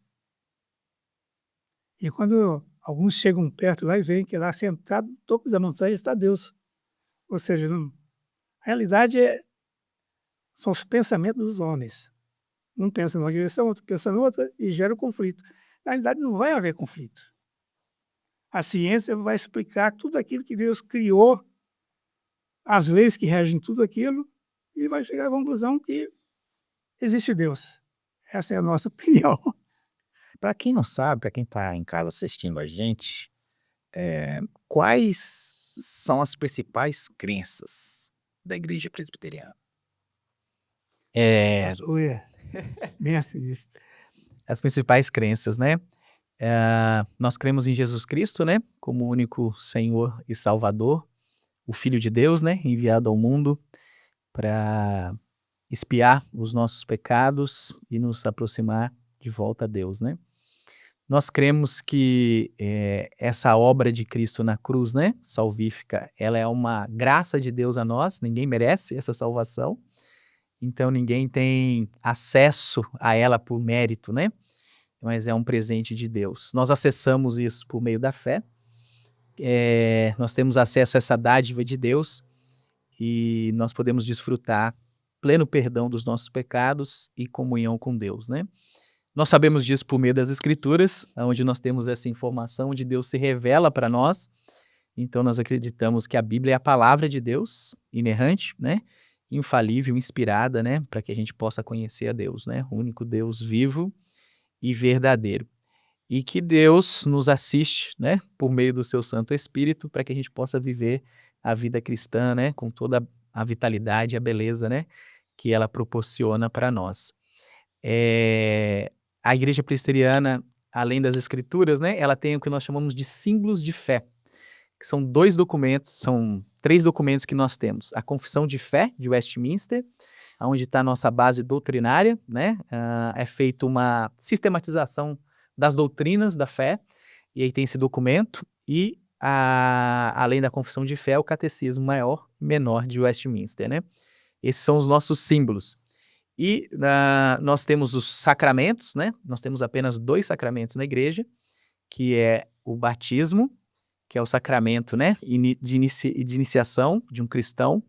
E quando alguns chegam perto lá e veem que lá sentado no topo da montanha está Deus. Ou seja, a realidade são os pensamentos dos homens. Um pensa numa direção, outro pensa em outra e gera o conflito. Na realidade, não vai haver conflito. A ciência vai explicar tudo aquilo que Deus criou, as leis que regem tudo aquilo, e vai chegar à conclusão que existe Deus. Essa é a nossa opinião. Para quem não sabe, para quem está em casa assistindo a gente, quais são as principais crenças da Igreja Presbiteriana? Bem assim isso. As principais crenças, né? Nós cremos em Jesus Cristo, né? Como único Senhor e Salvador, o Filho de Deus, né? Enviado ao mundo para expiar os nossos pecados e nos aproximar de volta a Deus, né? Nós cremos que essa obra de Cristo na cruz, né? Salvífica, ela é uma graça de Deus a nós, ninguém merece essa salvação, então ninguém tem acesso a ela por mérito, né? Mas é um presente de Deus. Nós acessamos isso por meio da fé, nós temos acesso a essa dádiva de Deus e nós podemos desfrutar pleno perdão dos nossos pecados e comunhão com Deus, né? Nós sabemos disso por meio das Escrituras, onde nós temos essa informação, onde Deus se revela para nós. Então nós acreditamos que a Bíblia é a palavra de Deus, inerrante, né? Infalível, inspirada, né? Para que a gente possa conhecer a Deus, né? O único Deus vivo e verdadeiro. E que Deus nos assiste, né? Por meio do seu Santo Espírito, para que a gente possa viver a vida cristã, né? Com toda a vitalidade e a beleza, né? Que ela proporciona para nós. A Igreja Presbiteriana, além das Escrituras, né? Ela tem o que nós chamamos de símbolos de fé, que são três documentos que nós temos. A Confissão de Fé de Westminster, onde está a nossa base doutrinária, né? É feita uma sistematização das doutrinas da fé, e aí tem esse documento, e além da Confissão de Fé, o Catecismo Maior e Menor de Westminster, né? Esses são os nossos símbolos. E nós temos os sacramentos, né? Nós temos apenas 2 sacramentos na igreja, que é o batismo, que é o sacramento, né? de iniciação de um cristão,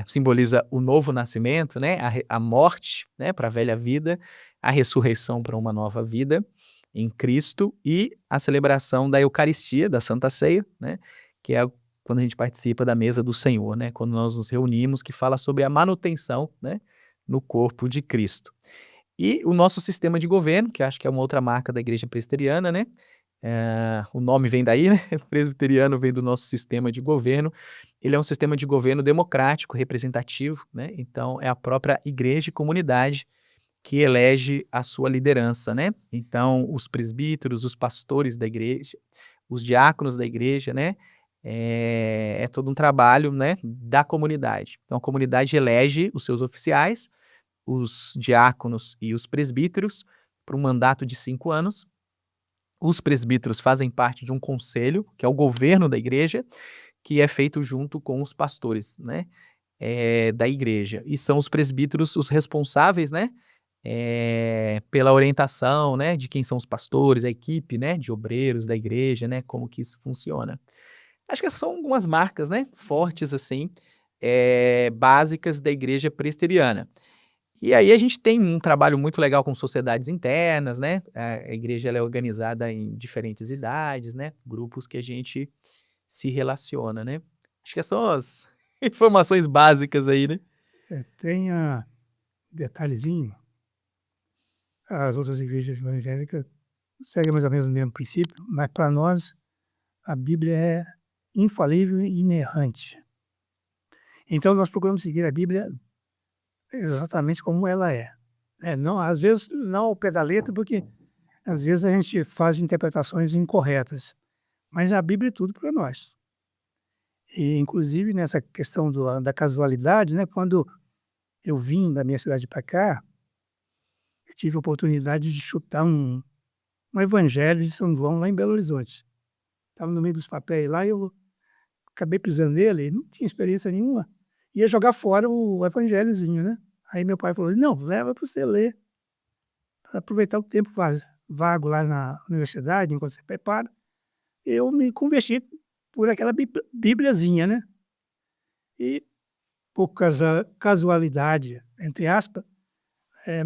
simboliza o novo nascimento, né? A morte, né? Para a velha vida, a ressurreição para uma nova vida em Cristo e a celebração da Eucaristia, da Santa Ceia, né? Que é quando a gente participa da mesa do Senhor, né? Quando nós nos reunimos, que fala sobre a manutenção, né? No corpo de Cristo. E o nosso sistema de governo, que acho que é uma outra marca da Igreja Presbiteriana, né? O nome vem daí, né? Presbiteriano vem do nosso sistema de governo. Ele é um sistema de governo democrático, representativo, né? Então, é a própria igreja e comunidade que elege a sua liderança, né? Então, os presbíteros, os pastores da igreja, os diáconos da igreja, né? É todo um trabalho, né, da comunidade. Então, a comunidade elege os seus oficiais, os diáconos e os presbíteros, para um mandato de 5 anos. Os presbíteros fazem parte de um conselho, que é o governo da igreja, que é feito junto com os pastores, né, da igreja. E são os presbíteros os responsáveis, né, pela orientação, né, de quem são os pastores, a equipe, né, de obreiros da igreja, né, como que isso funciona. Acho que essas são algumas marcas, né, fortes assim, básicas da igreja presbiteriana. E aí a gente tem um trabalho muito legal com sociedades internas, né? A igreja ela é organizada em diferentes idades, né? Grupos que a gente se relaciona, né? Acho que são as informações básicas aí, né? Tem detalhezinho, as outras igrejas evangélicas seguem mais ou menos o mesmo princípio, mas para nós a Bíblia é infalível e inerrante. Então nós procuramos seguir a Bíblia exatamente como ela é. Não, às vezes não ao pé da letra, porque às vezes a gente faz interpretações incorretas, mas a Bíblia é tudo para nós. E inclusive nessa questão da casualidade, né, quando eu vim da minha cidade para cá, eu tive a oportunidade de chutar um evangelho de São João lá em Belo Horizonte. Estava no meio dos papéis lá e eu acabei pisando nele, e não tinha experiência nenhuma. Ia jogar fora o evangelhozinho, né? Aí meu pai falou, não, leva para você ler, para aproveitar o tempo vago lá na universidade, enquanto você prepara. Eu me converti por aquela bíbliazinha, né? E por casualidade, entre aspas,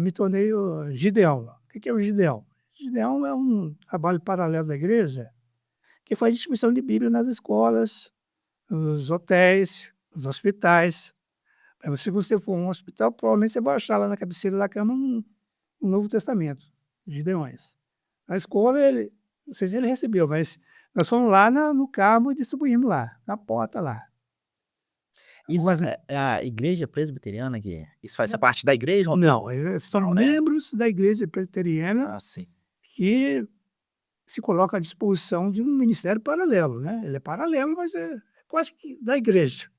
me tornei o Gideão. O que é o Gideão? Gideão é um trabalho paralelo da igreja que faz distribuição de Bíblia nas escolas, nos hotéis, nos hospitais. Se você for a um hospital, provavelmente você vai achar lá na cabeceira da cama um Novo Testamento, de Gideões. Na escola, não sei se ele recebeu, mas nós fomos lá no carro e distribuímos lá, na porta lá. Isso é a igreja presbiteriana que isso faz parte da igreja? Não, são Não, né? membros da igreja presbiteriana Ah, sim. que se coloca à disposição de um ministério paralelo, né? Ele é paralelo, mas é quase que da igreja.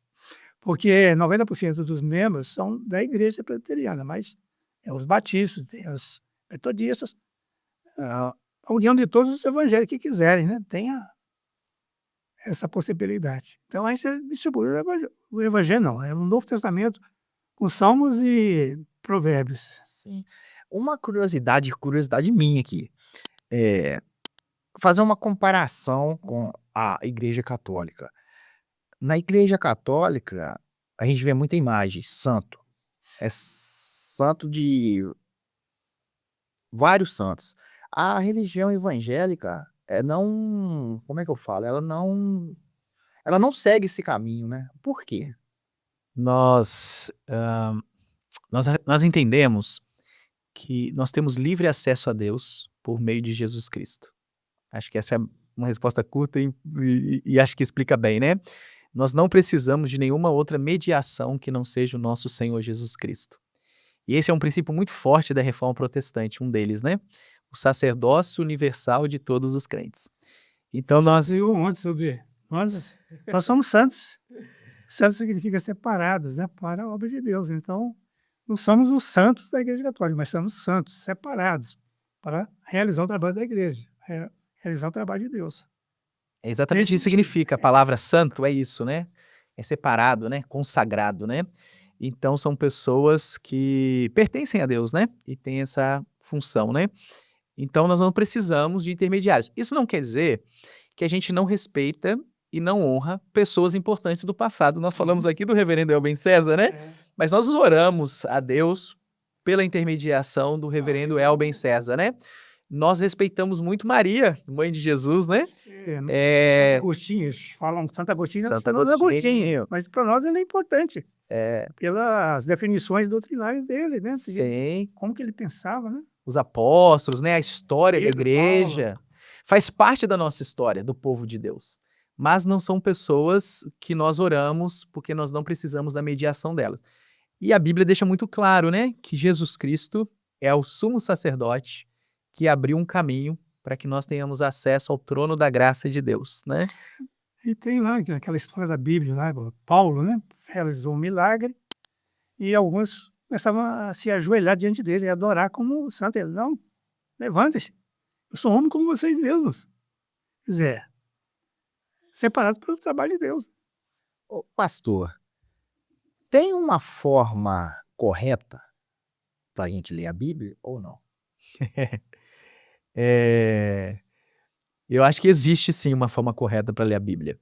Porque 90% dos membros são da igreja presbiteriana, mas é os batistas, tem os metodistas, a união de todos os evangélicos que quiserem, né? Tem essa possibilidade. Então, a gente distribui o evangelho, não, é o Novo Testamento com Salmos e Provérbios. Sim. Uma curiosidade minha aqui, fazer uma comparação com a igreja católica. Na igreja católica, a gente vê muita imagem, santo. É santo de vários santos. A religião evangélica, não, como é que eu falo? Ela não segue esse caminho, né? Por quê? Nós entendemos que nós temos livre acesso a Deus por meio de Jesus Cristo. Acho que essa é uma resposta curta e acho que explica bem, né? Nós não precisamos de nenhuma outra mediação que não seja o nosso Senhor Jesus Cristo. E esse é um princípio muito forte da Reforma Protestante, um deles, né? O sacerdócio universal de todos os crentes. Então nós... Ontem sobre nós somos santos. Santos significa separados, né? Para a obra de Deus. Então, não somos os santos da Igreja Católica, mas somos santos, separados, para realizar o trabalho da igreja, realizar o trabalho de Deus. É exatamente isso que significa. A palavra santo é isso, né? É separado, né? Consagrado, né? Então são pessoas que pertencem a Deus, né? E têm essa função, né? Então nós não precisamos de intermediários. Isso não quer dizer que a gente não respeita e não honra pessoas importantes do passado. Nós falamos aqui do reverendo Elben César, né? Mas nós oramos a Deus pela intermediação do reverendo Elben César, né? Nós respeitamos muito Maria, mãe de Jesus, né? Santo Agostinho, eles falam Santo Agostinho, Santo Santo Agostinho. mas para nós ele é importante, É, pelas definições doutrinárias dele, né? sim. Como que ele pensava, né? Os apóstolos, né? A história da Pedro, igreja. Faz parte da nossa história, do povo de Deus. Mas não são pessoas que nós oramos porque nós não precisamos da mediação delas. E a Bíblia deixa muito claro, né? Que Jesus Cristo é o sumo sacerdote que abriu um caminho para que nós tenhamos acesso ao trono da graça de Deus, né? E tem lá aquela história da Bíblia, lá, Paulo, né? Realizou um milagre e alguns começavam a se ajoelhar diante dele e adorar como santo. Ele, não, levante-se, eu sou homem como vocês mesmos. Quer dizer, separados pelo trabalho de Deus. Ô, pastor, tem uma forma correta para a gente ler a Bíblia ou não? Eu acho que existe sim uma forma correta para ler a Bíblia.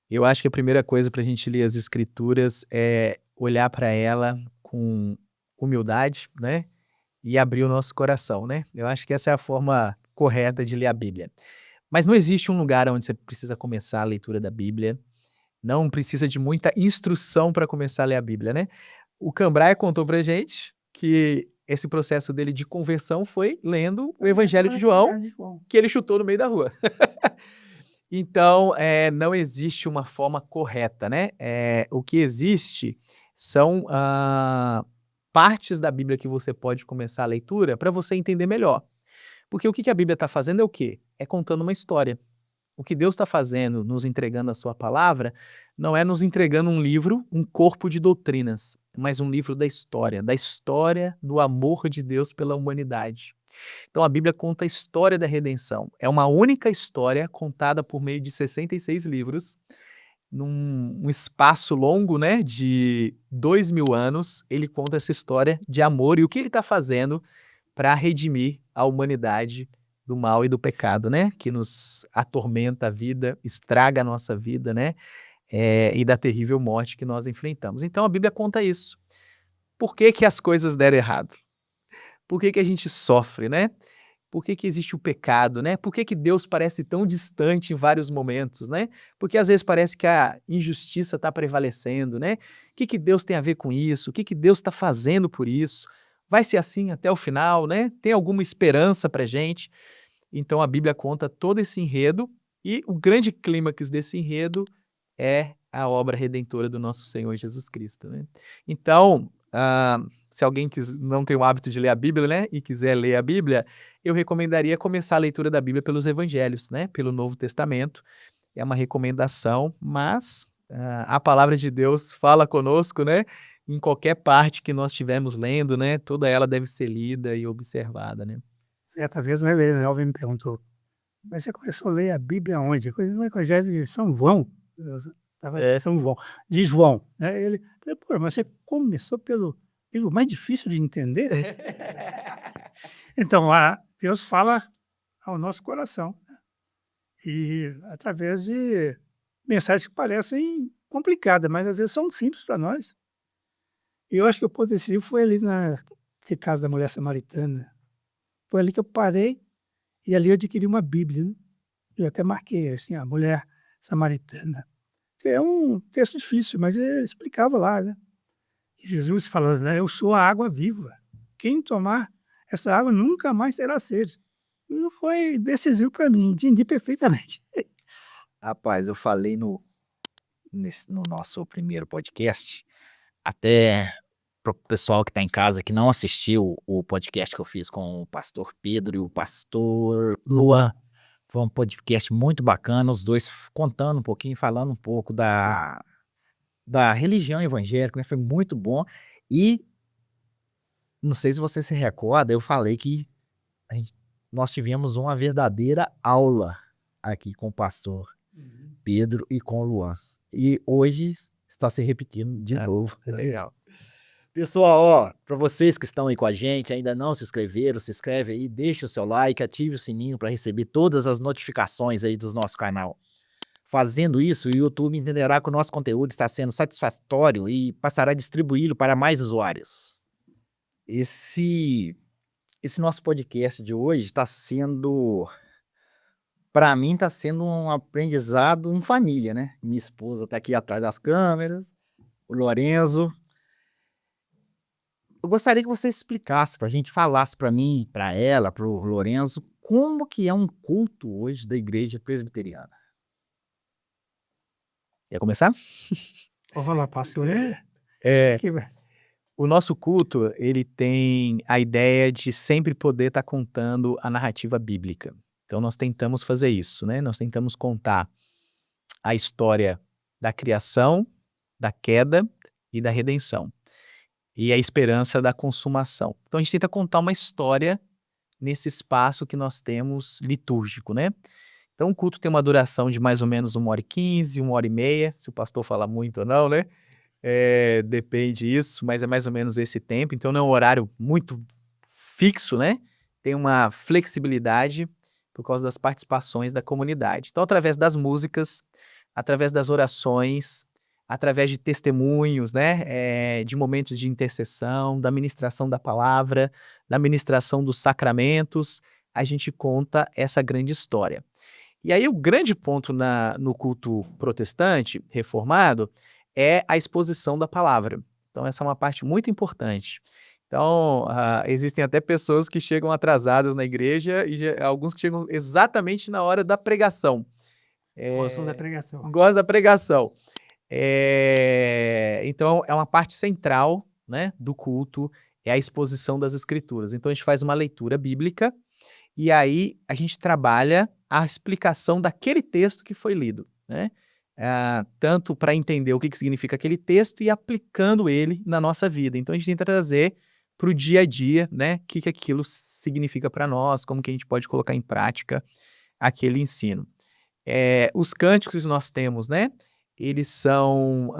Eu acho que a primeira coisa para a gente ler as Escrituras é olhar para ela com humildade, né? E abrir o nosso coração, né? Eu acho que essa é a forma correta de ler a Bíblia. Mas não existe um lugar onde você precisa começar a leitura da Bíblia. Não precisa de muita instrução para começar a ler a Bíblia, né? O Cambraia contou pra gente que esse processo dele de conversão foi lendo o Evangelho de João, que ele chutou no meio da rua. Então, não existe uma forma correta, né? O que existe são partes da Bíblia que você pode começar a leitura para você entender melhor. Porque o que a Bíblia está fazendo é o quê? É contando uma história. O que Deus está fazendo, nos entregando a sua palavra, não é nos entregando um livro, um corpo de doutrinas, mas um livro da história do amor de Deus pela humanidade. Então a Bíblia conta a história da redenção. É uma única história contada por meio de 66 livros, num espaço longo, né, de 2000 anos, ele conta essa história de amor e o que ele está fazendo para redimir a humanidade do mal e do pecado, né? Que nos atormenta a vida, estraga a nossa vida, né? E da terrível morte que nós enfrentamos. Então a Bíblia conta isso. Por que que as coisas deram errado? Por que que a gente sofre, né? Por que que existe o pecado, né? Por que que Deus parece tão distante em vários momentos, né? Porque às vezes parece que a injustiça está prevalecendo, né? O que que Deus tem a ver com isso? O que que Deus está fazendo por isso? Vai ser assim até o final, né? Tem alguma esperança para gente? Então a Bíblia conta todo esse enredo e o grande clímax desse enredo é a obra redentora do nosso Senhor Jesus Cristo, né? Então, se alguém não tem o hábito de ler a Bíblia, né, e quiser ler a Bíblia, eu recomendaria começar a leitura da Bíblia pelos Evangelhos, né, pelo Novo Testamento. É uma recomendação, mas a palavra de Deus fala conosco, né, em qualquer parte que nós estivermos lendo, né, toda ela deve ser lida e observada, né. Certa vez o reverendo Elvin me perguntou, mas você começou a ler a Bíblia onde? Coisa no Evangelho de São João. Eu estava em São João, de João. Né? Ele falou, pô, mas você começou pelo livro mais difícil de entender? Então, Deus fala ao nosso coração. Né? E através de mensagens que parecem complicadas, mas às vezes são simples para nós. E eu acho que o ponto decisivo foi ali naquele caso da mulher samaritana. Foi ali que eu parei e ali eu adquiri uma Bíblia. Né? Eu até marquei assim, a mulher samaritana. É um texto difícil, mas ele explicava lá, né? E Jesus falando, né? Eu sou a água viva. Quem tomar essa água nunca mais terá sede. Isso foi decisivo para mim, entendi perfeitamente. Rapaz, eu falei no nosso primeiro podcast, até para o pessoal que está em casa que não assistiu o podcast que eu fiz com o pastor Pedro e o pastor Luan. Foi um podcast muito bacana, os dois contando um pouquinho, falando um pouco da religião evangélica, né? Foi muito bom. E não sei se você se recorda, eu falei que nós tivemos uma verdadeira aula aqui com o pastor Pedro e com o Luan. E hoje está se repetindo de novo. Legal. Pessoal, ó, para vocês que estão aí com a gente, ainda não se inscreveram, se inscreve aí, deixa o seu like, ative o sininho para receber todas as notificações aí do nosso canal. Fazendo isso, o YouTube entenderá que o nosso conteúdo está sendo satisfatório e passará a distribuí-lo para mais usuários. esse nosso podcast de hoje está sendo, para mim, está sendo um aprendizado em família, né? Minha esposa está aqui atrás das câmeras, o Lorenzo. Eu gostaria que você explicasse para a gente, falasse para mim, para ela, para o Lorenzo, como que é um culto hoje da igreja presbiteriana. Quer começar? Vou falar, pastor, É, que o nosso culto, ele tem a ideia de sempre poder estar contando a narrativa bíblica. Então nós tentamos fazer isso, né? Nós tentamos contar a história da criação, da queda e da redenção. E a esperança da consumação. Então a gente tenta contar uma história nesse espaço que nós temos litúrgico, né? Então o culto tem uma duração de mais ou menos 1h15, 1h30, se o pastor falar muito ou não, né? Depende disso, mas é mais ou menos esse tempo. Então não é um horário muito fixo, né? Tem uma flexibilidade por causa das participações da comunidade. Então, através das músicas, através das orações, através de testemunhos, né? De momentos de intercessão, da ministração da palavra, da ministração dos sacramentos, a gente conta essa grande história. E aí o grande ponto no culto protestante, reformado, é a exposição da palavra. Então essa é uma parte muito importante. Então, existem até pessoas que chegam atrasadas na igreja e alguns que chegam exatamente na hora da pregação. gostam da pregação. Gostam da pregação. Então é uma parte central, né, do culto, é a exposição das escrituras. Então a gente faz uma leitura bíblica e aí a gente trabalha a explicação daquele texto que foi lido, né? Tanto para entender o que significa aquele texto e aplicando ele na nossa vida. Então a gente tenta trazer para o dia a dia, né, o que aquilo significa para nós, como que a gente pode colocar em prática aquele ensino. Os cânticos que nós temos, né, eles são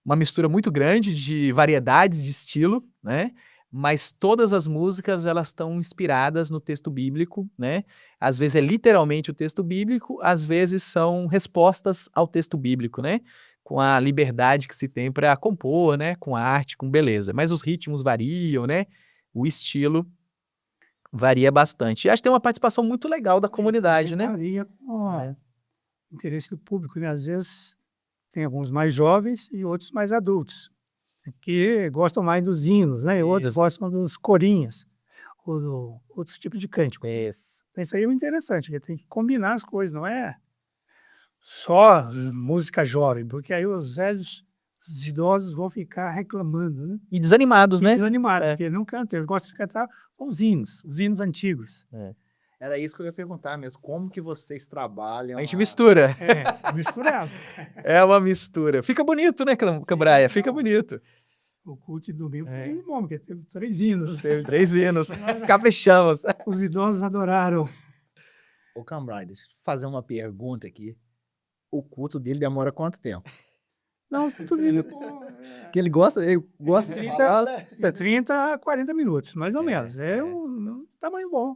uma mistura muito grande de variedades de estilo, né? Mas todas as músicas elas estão inspiradas no texto bíblico, né? Às vezes é literalmente o texto bíblico, às vezes são respostas ao texto bíblico, né? Com a liberdade que se tem para compor, né? Com arte, com beleza. Mas os ritmos variam, né? O estilo varia bastante. E acho que tem uma participação muito legal da comunidade, né? Varia com o interesse do público, né? Às vezes tem alguns mais jovens e outros mais adultos, que gostam mais dos hinos, né? E outros gostam dos corinhas, ou outros tipos de cântico. Isso. Isso aí é interessante, que tem que combinar as coisas, não é só música jovem, porque aí os velhos, os idosos vão ficar reclamando, né? E desanimados, né? Desanimados, porque não cantam, eles gostam de cantar os hinos antigos. Era isso que eu ia perguntar mesmo. Como que vocês trabalham? A gente mistura. Misturado. É uma mistura. Fica bonito, né, Cambraia? Fica bonito. O culto de domingo foi bom, porque teve 3 hinos. Teve 3 hinos. Caprichamos. Os idosos adoraram. Ô, Cambraia, deixa eu fazer uma pergunta aqui. O culto dele demora quanto tempo? Não, tudo bem. Que ele gosta de falar, né? 30 a 40 minutos, mais ou menos. É um tamanho bom.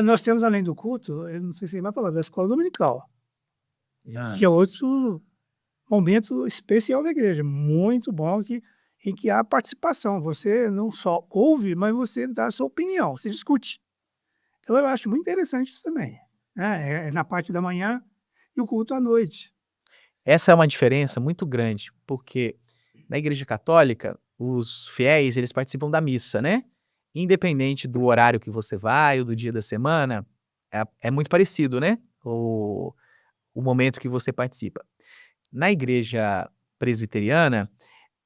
Nós temos, além do culto, eu não sei se você vai falar, da escola dominical, que é outro momento especial da igreja, muito bom, em que há participação. Você não só ouve, mas você dá a sua opinião, você discute. Então eu acho muito interessante isso também, né? É na parte da manhã e o culto à noite. Essa é uma diferença muito grande, porque na Igreja Católica, os fiéis, eles participam da missa, né? Independente do horário que você vai ou do dia da semana, é muito parecido, né? O momento que você participa. Na Igreja Presbiteriana,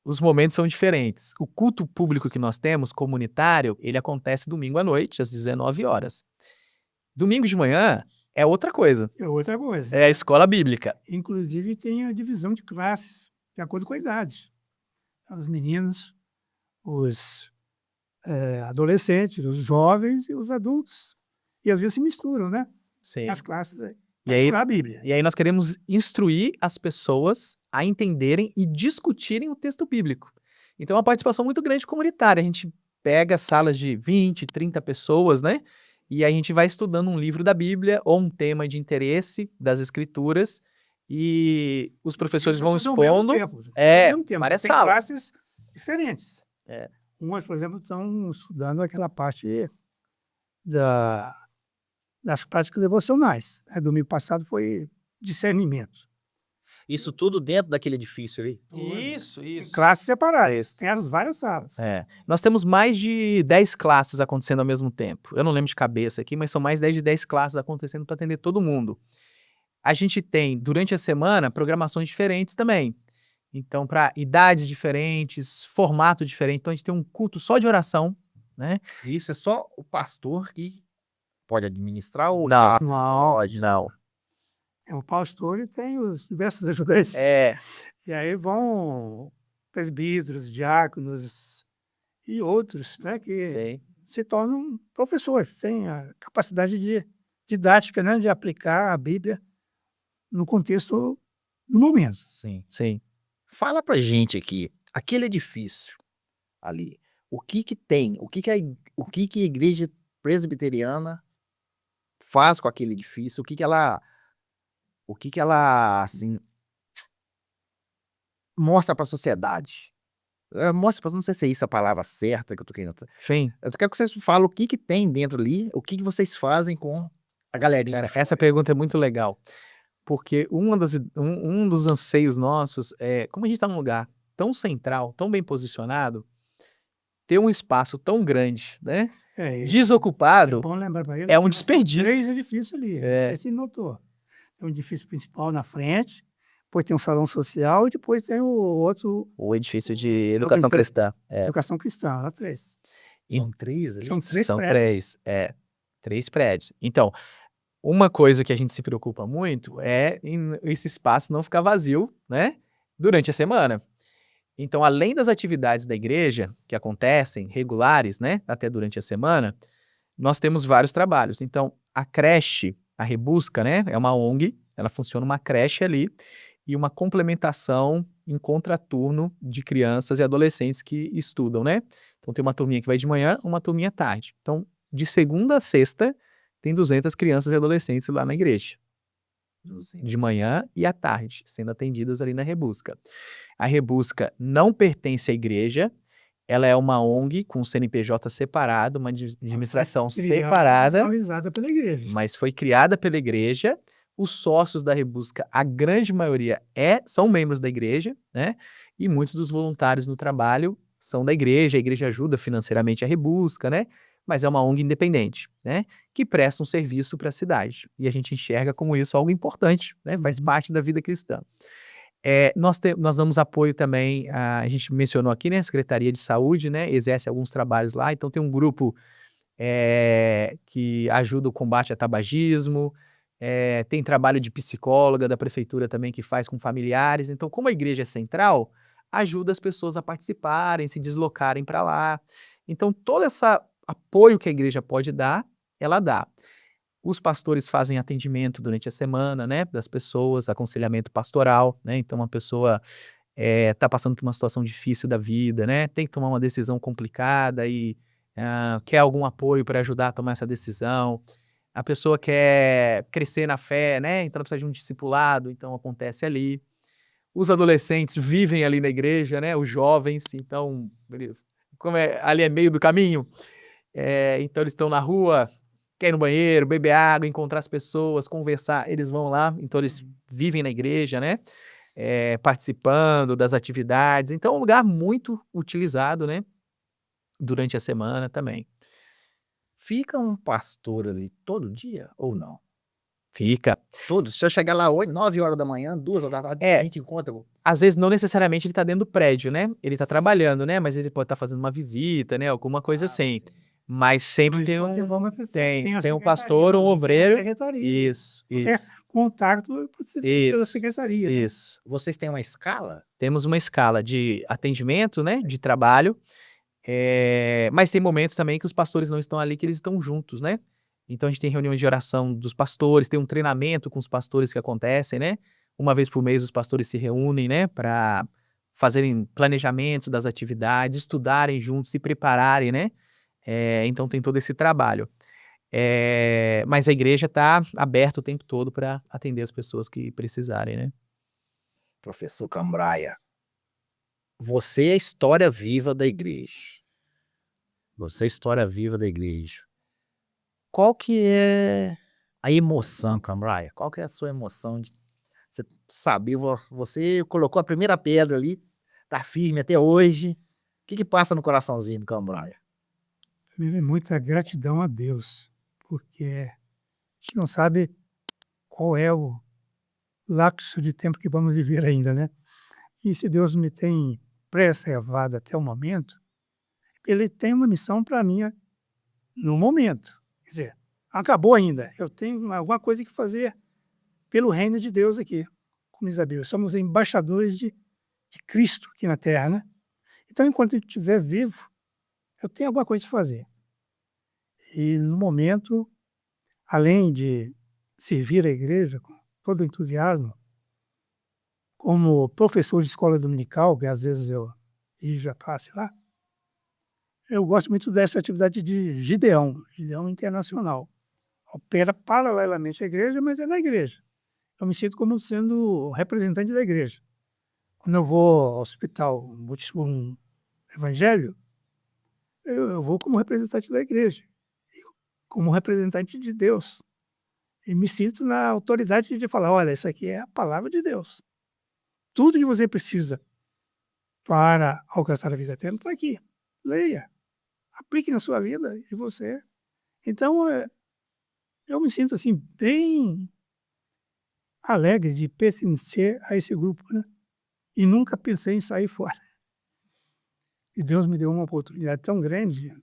os momentos são diferentes. O culto público que nós temos, comunitário, ele acontece domingo à noite, às 19 horas. Domingo de manhã é outra coisa. É outra coisa. É a escola bíblica. Inclusive tem a divisão de classes, de acordo com a idade. Os meninos, os adolescentes, os jovens e os adultos. E às vezes se misturam, né? Sim. As classes aí. E aí, a Bíblia. E aí nós queremos instruir as pessoas a entenderem e discutirem o texto bíblico. Então é uma participação muito grande comunitária. A gente pega salas de 20, 30 pessoas, né? E a gente vai estudando um livro da Bíblia ou um tema de interesse das escrituras e os professores vão expondo. Mesmo tempo. Várias Tem salas. classes diferentes. Umas, por exemplo, estão estudando aquela parte das práticas devocionais, né. Domingo passado foi discernimento. Isso tudo dentro daquele edifício ali? Isso. Em classes separadas, tem as várias salas. É. Nós temos mais de 10 classes acontecendo ao mesmo tempo. Eu não lembro de cabeça aqui, mas são mais de 10 classes acontecendo para atender todo mundo. A gente tem, durante a semana, programações diferentes também. Então, para idades diferentes, formato diferente. Então, a gente tem um culto só de oração, né? Isso é só o pastor que pode administrar ou Não. pode? Não. É o pastor e tem os diversos ajudantes. É. E aí vão presbíteros, diáconos e outros, né, que Sei. se tornam professores, têm a capacidade didática, né, de aplicar a Bíblia no contexto do momento. Sim. Sim. Fala pra gente aqui, aquele edifício ali, o que que tem? O que que a igreja presbiteriana faz com aquele edifício? O que que ela, assim, mostra pra sociedade? Mostra pra, não sei se é isso a palavra certa que eu tô querendo. Sim. Eu quero que vocês falem o que que tem dentro ali, o que que vocês fazem com a galerinha. Cara, essa pergunta é muito legal. Porque um dos anseios nossos é, como a gente está num lugar tão central, tão bem posicionado, ter um espaço tão grande, né? É Desocupado, bom lembrar para eles é um que nós temos desperdício. 3 edifícios ali, não É. sei se notou. Tem um edifício principal na frente, depois tem um salão social e depois tem o outro, O edifício de educação cristã. educação cristã, lá atrás. São 3 ali? São 3 São prédios. 3, 3 prédios. Então, uma coisa que a gente se preocupa muito é em esse espaço não ficar vazio, né? Durante a semana. Então, além das atividades da igreja, que acontecem regulares, né? Até durante a semana, nós temos vários trabalhos. Então, a creche, a Rebusca, né? É uma ONG, ela funciona uma creche ali e uma complementação em contraturno de crianças e adolescentes que estudam, né? Então, tem uma turminha que vai de manhã, uma turminha à tarde. Então, de segunda a sexta, tem 200 crianças e adolescentes lá na igreja. De manhã e à tarde, sendo atendidas ali na Rebusca. A Rebusca não pertence à igreja, ela é uma ONG com CNPJ separado, uma administração separada, Nacionalizada pela igreja. mas foi criada pela igreja. Os sócios da Rebusca, a grande maioria são membros da igreja, né? E muitos dos voluntários no trabalho são da igreja, a igreja ajuda financeiramente a Rebusca, né? Mas é uma ONG independente, né? Que presta um serviço para a cidade. E a gente enxerga como isso algo importante, né? Faz parte da vida cristã. Nós damos apoio também, a gente mencionou aqui, né? A Secretaria de Saúde, né? Exerce alguns trabalhos lá. Então tem um grupo que ajuda o combate ao tabagismo, tem trabalho de psicóloga da prefeitura também que faz com familiares. Então, como a igreja é central, ajuda as pessoas a participarem, se deslocarem para lá. Então, todo esse apoio que a igreja pode dar, ela dá. Os pastores fazem atendimento durante a semana, né, das pessoas, aconselhamento pastoral, né? Então, uma pessoa está passando por uma situação difícil da vida, né? Tem que tomar uma decisão complicada e quer algum apoio para ajudar a tomar essa decisão. A pessoa quer crescer na fé, né? Então ela precisa de um discipulado, então acontece ali. Os adolescentes vivem ali na igreja, né? Os jovens, então, como ali é meio do caminho, então eles estão na rua, querem ir no banheiro, beber água, encontrar as pessoas, conversar, eles vão lá, então eles vivem na igreja, né? Participando das atividades. Então é um lugar muito utilizado, né? Durante a semana também. Fica um pastor ali todo dia ou não? Fica. Todos. Se eu chegar lá 9 horas da manhã, 2 horas da tarde, a gente encontra. Às vezes não necessariamente ele tá dentro do prédio, né? Ele tá trabalhando, né? Mas ele pode estar fazendo uma visita, né? Alguma coisa assim. Sim. Mas sempre tem um pastor, um obreiro. Isso. Contato pela secretaria. Isso. Vocês têm uma escala? Temos uma escala de atendimento, né? De trabalho. Mas tem momentos também que os pastores não estão ali, que eles estão juntos, né? Então a gente tem reuniões de oração dos pastores, tem um treinamento com os pastores que acontecem, né? Uma vez por mês os pastores se reúnem, né? Para fazerem planejamentos das atividades, estudarem juntos, se prepararem, né? Então tem todo esse trabalho. Mas a igreja está aberta o tempo todo para atender as pessoas que precisarem, né? Professor Cambraia, você é a história viva da igreja. Você é história viva da igreja. Qual que é a emoção, Cambraia? Qual que é a sua emoção de você saber, você colocou a primeira pedra ali, tá firme até hoje. O que que passa no coraçãozinho do Cambraia? Primeiro é muita gratidão a Deus, porque a gente não sabe qual é o lapso de tempo que vamos viver ainda, né? E se Deus me tem preservado até o momento, Ele tem uma missão para mim no momento. Quer dizer, acabou ainda. Eu tenho alguma coisa que fazer pelo reino de Deus aqui, como diz a Bíblia. Somos embaixadores de Cristo aqui na Terra, né? Então, enquanto eu estiver vivo, eu tenho alguma coisa a fazer. E no momento, além de servir a igreja com todo entusiasmo, como professor de escola dominical, que às vezes eu dirijo a classe lá, eu gosto muito dessa atividade de Gideão Internacional. Opera paralelamente à igreja, mas é na igreja. Eu me sinto como sendo representante da igreja. Quando eu vou ao hospital, vou distribuir um evangelho, eu vou como representante da igreja, como representante de Deus. E me sinto na autoridade de falar, olha, isso aqui é a palavra de Deus. Tudo que você precisa para alcançar a vida eterna está aqui. Leia. Aplique na sua vida e você. Então, eu me sinto assim bem alegre de pertencer a esse grupo, né? E nunca pensei em sair fora. E Deus me deu uma oportunidade tão grande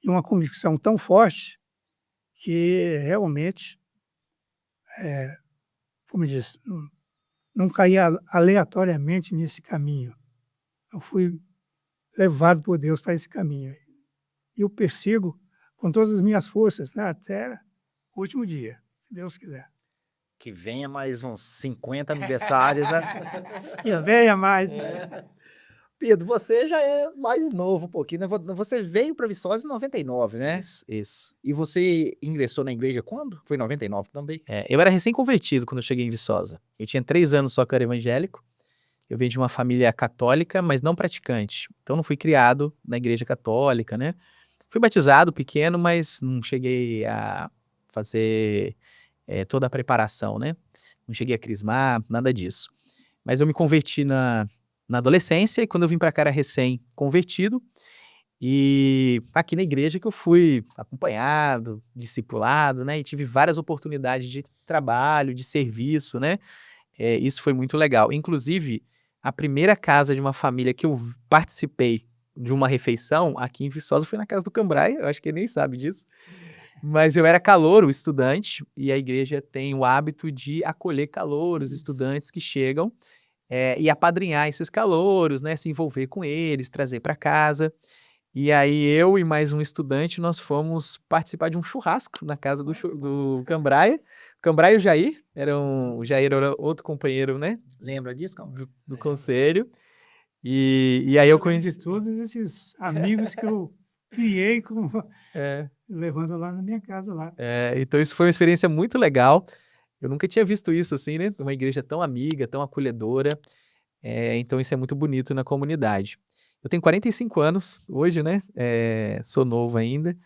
e uma convicção tão forte que realmente, como diz, não caí aleatoriamente nesse caminho. Eu fui levado por Deus para esse caminho. E eu persigo com todas as minhas forças, né, até o último dia, se Deus quiser. Que venha mais uns 50 aniversários, né? E venha mais, né? Pedro, você já é mais novo um pouquinho, né? Você veio para Viçosa em 99, né? Isso. E você ingressou na igreja quando? Foi em 99 também? Eu era recém-convertido quando eu cheguei em Viçosa. Eu tinha 3 anos só que eu era evangélico. Eu venho de uma família católica, mas não praticante. Então não fui criado na igreja católica, né? Fui batizado pequeno, mas não cheguei a fazer toda a preparação, né? Não cheguei a crismar, nada disso. Mas eu me converti na adolescência e quando eu vim para cá era recém-convertido. E aqui na igreja que eu fui acompanhado, discipulado, né? E tive várias oportunidades de trabalho, de serviço, né? Isso foi muito legal. Inclusive, a primeira casa de uma família que eu participei de uma refeição aqui em Viçosa foi na casa do Cambraia, eu acho que ele nem sabe disso. Mas eu era calouro, estudante, e a igreja tem o hábito de acolher calouros, estudantes que chegam, e apadrinhar esses calouros, né? Se envolver com eles, trazer para casa. E aí eu e mais um estudante, nós fomos participar de um churrasco na casa do Cambraia. O Cambraia e o Jair, o Jair era outro companheiro, né, Lembra disso, Cambraia? do conselho. E aí eu conheci... De todos esses amigos que eu criei levando lá na minha casa lá. Então isso foi uma experiência muito legal. Eu nunca tinha visto isso assim, né? Uma igreja tão amiga, tão acolhedora. Então isso é muito bonito na comunidade. Eu tenho 45 anos hoje, né? Sou novo ainda.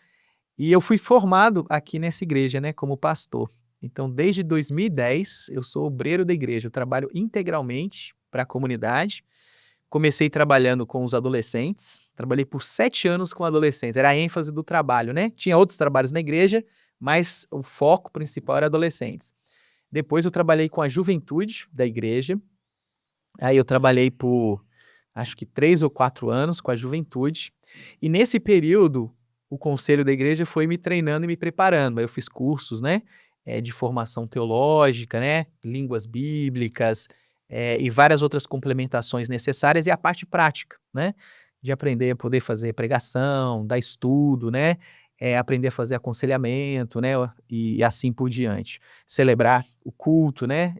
E eu fui formado aqui nessa igreja, né? Como pastor. Então, desde 2010, eu sou obreiro da igreja. Eu trabalho integralmente para a comunidade. Comecei trabalhando com os adolescentes. Trabalhei por 7 anos com adolescentes. Era a ênfase do trabalho, né? Tinha outros trabalhos na igreja, mas o foco principal era adolescentes. Depois eu trabalhei com a juventude da igreja. Aí eu trabalhei por, acho que 3 ou 4 anos com a juventude. E nesse período, o conselho da igreja foi me treinando e me preparando. Aí eu fiz cursos, né, de formação teológica, né, línguas bíblicas, e várias outras complementações necessárias e a parte prática, né, de aprender a poder fazer pregação, dar estudo, né, aprender a fazer aconselhamento, né, e assim por diante. Celebrar o culto, né,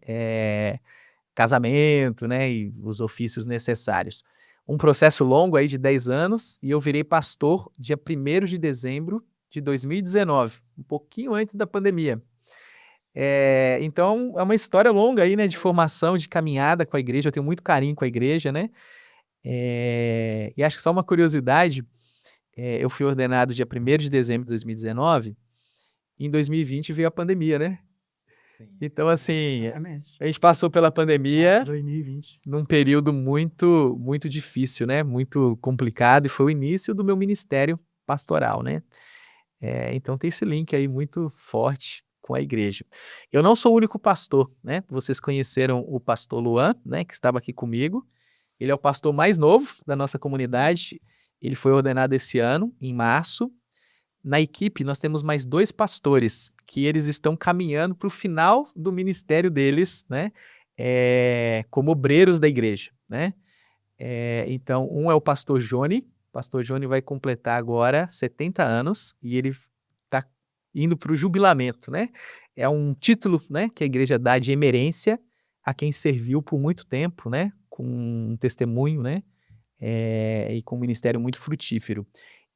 casamento, né, e os ofícios necessários. Um processo longo aí de 10 anos e eu virei pastor dia 1º de dezembro de 2019, um pouquinho antes da pandemia. Então é uma história longa aí, né, de formação, de caminhada com a igreja, eu tenho muito carinho com a igreja, né, e acho que só uma curiosidade, eu fui ordenado dia 1º de dezembro de 2019, e em 2020 veio a pandemia, né? Sim. Então, assim, Exatamente. a gente passou pela pandemia 2020. num período muito, muito difícil, né? Muito complicado, e foi o início do meu ministério pastoral, né? Então tem esse link aí muito forte com a igreja. Eu não sou o único pastor, né? Vocês conheceram o pastor Luan, né? Que estava aqui comigo. Ele é o pastor mais novo da nossa comunidade. Ele foi ordenado esse ano, em março. Na equipe, nós temos mais 2 pastores, que eles estão caminhando para o final do ministério deles, né? Como obreiros da igreja, né? Então, um é o pastor Johnny. O pastor Johnny vai completar agora 70 anos e ele está indo para o jubilamento, né? É um título, né, que a igreja dá de emerência a quem serviu por muito tempo, né? Com um testemunho, né? E com um ministério muito frutífero.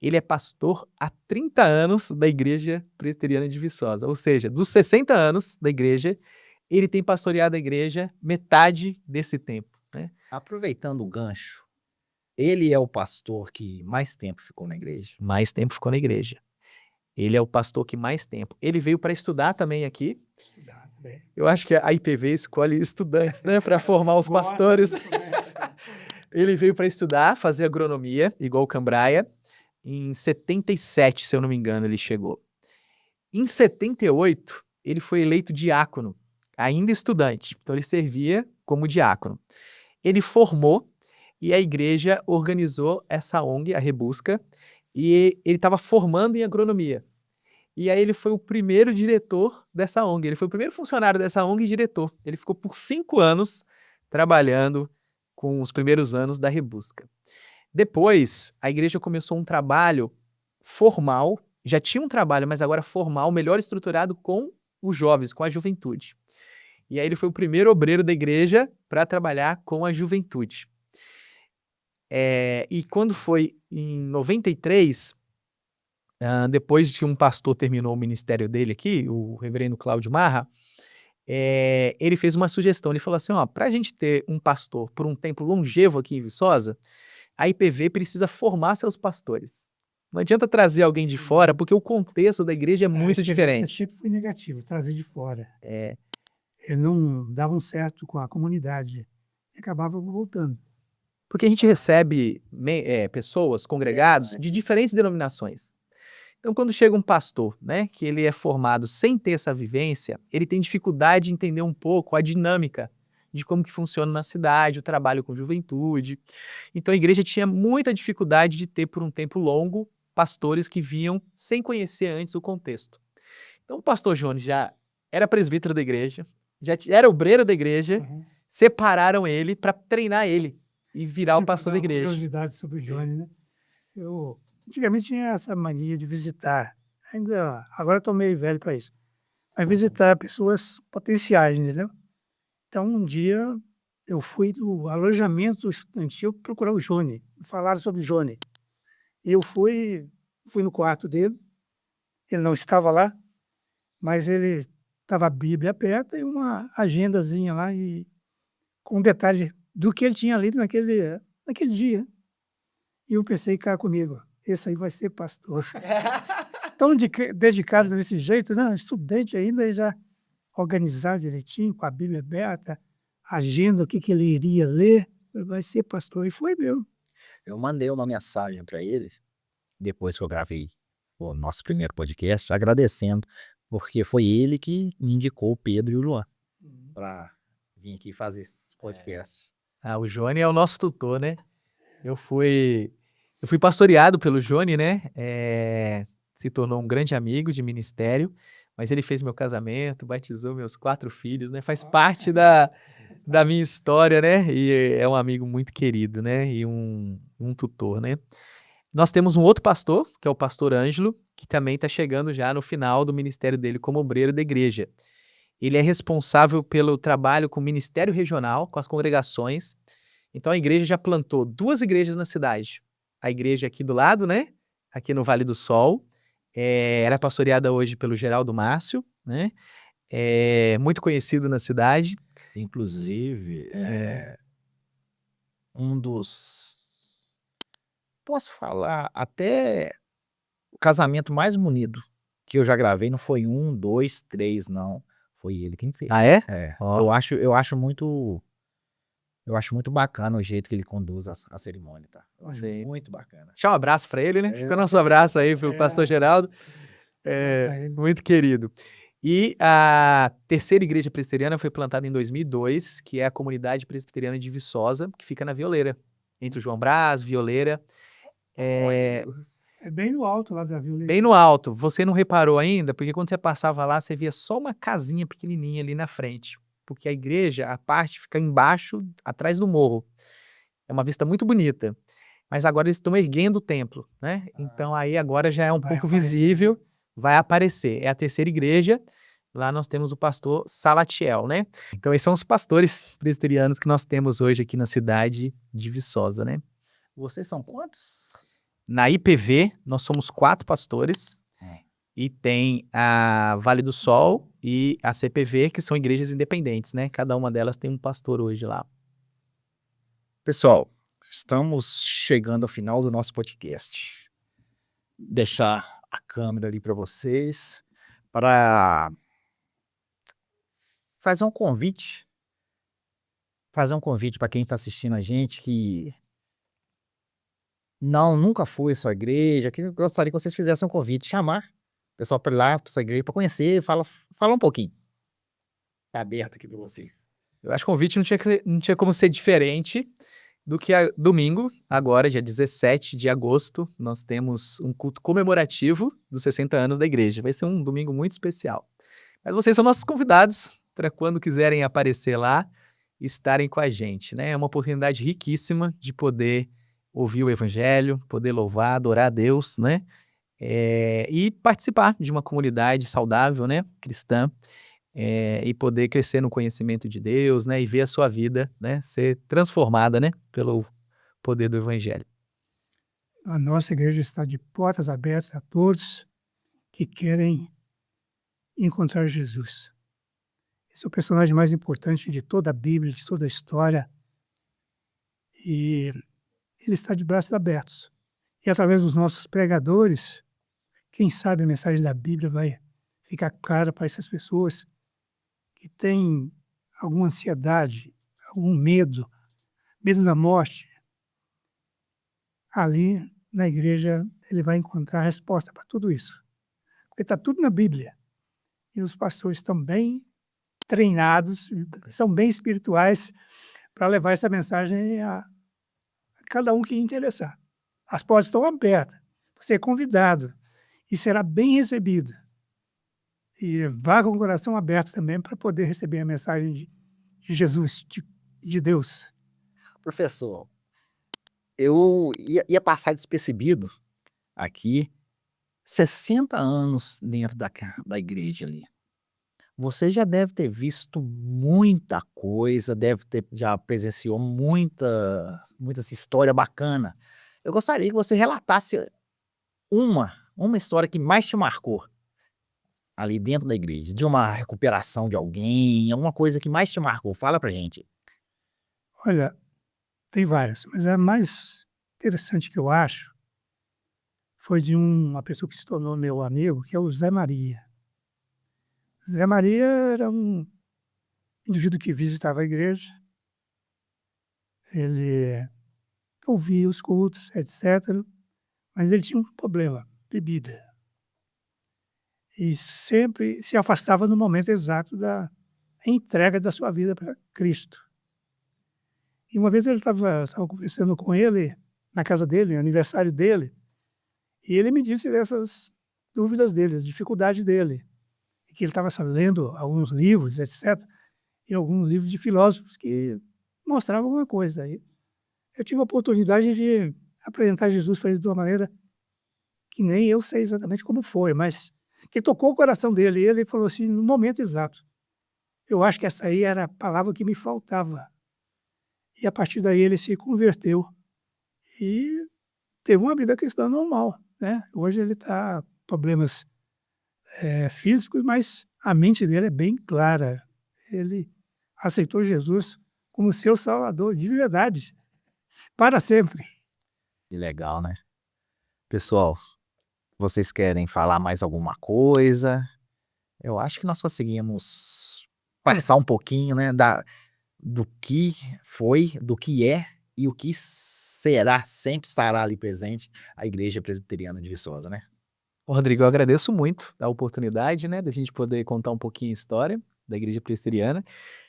Ele é pastor há 30 anos da Igreja Presbiteriana de Viçosa, ou seja, dos 60 anos da igreja, ele tem pastoreado a igreja metade desse tempo, né? Aproveitando o gancho, ele é o pastor que mais tempo ficou na igreja? Mais tempo ficou na igreja. Ele é o pastor que mais tempo. Ele veio para estudar também aqui. Estudar também. Eu acho que a IPV escolhe estudantes, né, para formar os Gosta pastores. de estudante. Ele veio para estudar, fazer agronomia, igual o Cambraia. Em 77, se eu não me engano, ele chegou. Em 78, ele foi eleito diácono, ainda estudante. Então ele servia como diácono. Ele formou e a igreja organizou essa ONG, a Rebusca, e ele estava formando em agronomia. E aí ele foi o primeiro diretor dessa ONG, ele foi o primeiro funcionário dessa ONG e diretor. Ele ficou por 5 anos trabalhando com os primeiros anos da Rebusca. Depois, a igreja começou um trabalho formal, já tinha um trabalho, mas agora formal, melhor estruturado com os jovens, com a juventude. E aí ele foi o primeiro obreiro da igreja para trabalhar com a juventude. E quando foi em 93, depois que um pastor terminou o ministério dele aqui, o reverendo Cláudio Marra, ele fez uma sugestão. Ele falou assim: para a gente ter um pastor por um tempo longevo aqui em Viçosa, a IPV precisa formar seus pastores. Não adianta trazer alguém de fora, porque o contexto da igreja é muito diferente. Sempre foi negativo, trazer de fora. É, Eles não davam certo com a comunidade e acabavam voltando. porque a gente recebe pessoas, congregados, de diferentes denominações. Então, quando chega um pastor, né, que ele é formado sem ter essa vivência, ele tem dificuldade de entender um pouco a dinâmica de como que funciona na cidade, o trabalho com juventude. Então, a igreja tinha muita dificuldade de ter, por um tempo longo, pastores que vinham sem conhecer antes o contexto. Então, o pastor Jones já era presbítero da igreja, já era obreiro da igreja, separaram ele para treinar ele e virar o pastor da igreja. Curiosidade sobre o Johnny, né? Eu antigamente tinha essa mania de visitar, agora estou meio velho para isso, mas visitar pessoas potenciais, entendeu? Então, um dia eu fui no alojamento estudantil procurar o Johnny, falaram sobre o Johnny. E eu fui no quarto dele, ele não estava lá, mas ele estava a Bíblia aberta e uma agendazinha lá, e com detalhe do que ele tinha lido naquele dia. E eu pensei, cá comigo, esse aí vai ser pastor. Tão dedicado desse jeito, né? Estudante ainda, e já organizado direitinho, com a Bíblia aberta, agenda, o que ele iria ler, vai ser pastor. E foi mesmo. Eu mandei uma mensagem para ele, depois que eu gravei o nosso primeiro podcast, agradecendo, porque foi ele que me indicou o Pedro e o Luan para vir aqui fazer esse podcast. O Johnny é o nosso tutor, né? Eu fui pastoreado pelo Johnny, né? Se tornou um grande amigo de ministério, mas ele fez meu casamento, batizou meus 4 filhos, né? Faz parte da minha história, né? E é um amigo muito querido, né? E um tutor, né? Nós temos um outro pastor, que é o pastor Ângelo, que também está chegando já no final do ministério dele como obreiro da igreja. Ele é responsável pelo trabalho com o ministério regional, com as congregações. Então a igreja já plantou 2 igrejas na cidade. A igreja aqui do lado, né? Aqui no Vale do Sol. Era pastoreada hoje pelo Geraldo Márcio, né? Muito conhecido na cidade. Inclusive, um dos posso falar, até o casamento mais bonito que eu já gravei não foi 1, 2, 3, não. Foi ele quem fez. Ah, é? É. Ó. Eu acho muito bacana o jeito que ele conduz a cerimônia, tá? Eu acho Sei. muito bacana. Deixar um abraço para ele, né? É. Fica o nosso abraço aí pro É. pastor Geraldo. Pra ele. Muito querido. E a terceira igreja presbiteriana foi plantada em 2002, que é a comunidade presbiteriana de Viçosa, que fica na Violeira, entre o João Brás, Violeira. É bem no alto lá da Vila. Bem no alto. Você não reparou ainda? Porque quando você passava lá, você via só uma casinha pequenininha ali na frente. Porque a igreja, a parte fica embaixo, atrás do morro. É uma vista muito bonita. Mas agora eles estão erguendo o templo, né? Então aí agora já é um Vai pouco aparecer. visível, vai aparecer. É a terceira igreja. Lá nós temos o pastor Salatiel, né? Então esses são os pastores presbiterianos que nós temos hoje aqui na cidade de Viçosa, né? Vocês são quantos? Na IPV, nós somos 4 pastores. É. E tem a Vale do Sol e a CPV, que são igrejas independentes, né? Cada uma delas tem um pastor hoje lá. Pessoal, estamos chegando ao final do nosso podcast. Deixar a câmera ali para vocês, para fazer um convite. Fazer um convite para quem está assistindo a gente que nunca foi à sua igreja, que eu gostaria que vocês fizessem um convite, chamar o pessoal para ir lá para sua igreja, para conhecer, falar um pouquinho. Tá aberto aqui para vocês. Eu acho que o convite não tinha como ser diferente do que domingo, agora, dia 17 de agosto, nós temos um culto comemorativo dos 60 anos da igreja. Vai ser um domingo muito especial. Mas vocês são nossos convidados para quando quiserem aparecer lá, estarem com a gente, né? É uma oportunidade riquíssima de poder ouvir o evangelho, poder louvar, adorar a Deus, né? E participar de uma comunidade saudável, né? Cristã. E poder crescer no conhecimento de Deus, né, e ver a sua vida, né, ser transformada, né, pelo poder do Evangelho. A nossa igreja está de portas abertas a todos que querem encontrar Jesus. Esse é o personagem mais importante de toda a Bíblia, de toda a história. E ele está de braços abertos. E através dos nossos pregadores, quem sabe a mensagem da Bíblia vai ficar clara para essas pessoas que têm alguma ansiedade, algum medo da morte. Ali na igreja ele vai encontrar a resposta para tudo isso. Porque está tudo na Bíblia. E os pastores estão bem treinados, são bem espirituais para levar essa mensagem a cada um que interessar. As portas estão abertas. Você é convidado e será bem recebido. E vá com o coração aberto também para poder receber a mensagem de Jesus, de Deus. Professor, eu ia passar despercebido aqui, 60 anos dentro da igreja ali. Você já deve ter visto muita coisa, já presenciou muita história bacana. Eu gostaria que você relatasse uma história que mais te marcou ali dentro da igreja, de uma recuperação de alguém, alguma coisa que mais te marcou. Fala pra gente. Olha, tem várias, mas a mais interessante que eu acho foi de uma pessoa que se tornou meu amigo, que é o Zé Maria. Zé Maria era um indivíduo que visitava a igreja, ele ouvia os cultos, etc., mas ele tinha um problema, bebida. E sempre se afastava no momento exato da entrega da sua vida para Cristo. E uma vez ele estava conversando com ele, na casa dele, no aniversário dele, e ele me disse dessas dúvidas dele, as dificuldades dele. E que ele estava lendo alguns livros, etc., e alguns livros de filósofos que mostravam alguma coisa. E eu tive a oportunidade de apresentar Jesus para ele de uma maneira que nem eu sei exatamente como foi, mas que tocou o coração dele. E ele falou assim, no momento exato, eu acho que essa aí era a palavra que me faltava. E a partir daí ele se converteu e teve uma vida cristã normal, né? Hoje ele está com problemas físicos, mas a mente dele é bem clara. Ele aceitou Jesus como seu Salvador de verdade, para sempre. Que legal, né? Pessoal, vocês querem falar mais alguma coisa? Eu acho que nós conseguimos passar um pouquinho, né, do que foi, do que é e o que será, sempre estará ali presente a Igreja Presbiteriana de Viçosa, né? Ô, Rodrigo, eu agradeço muito a oportunidade, né, da gente poder contar um pouquinho a história da Igreja Presbiteriana,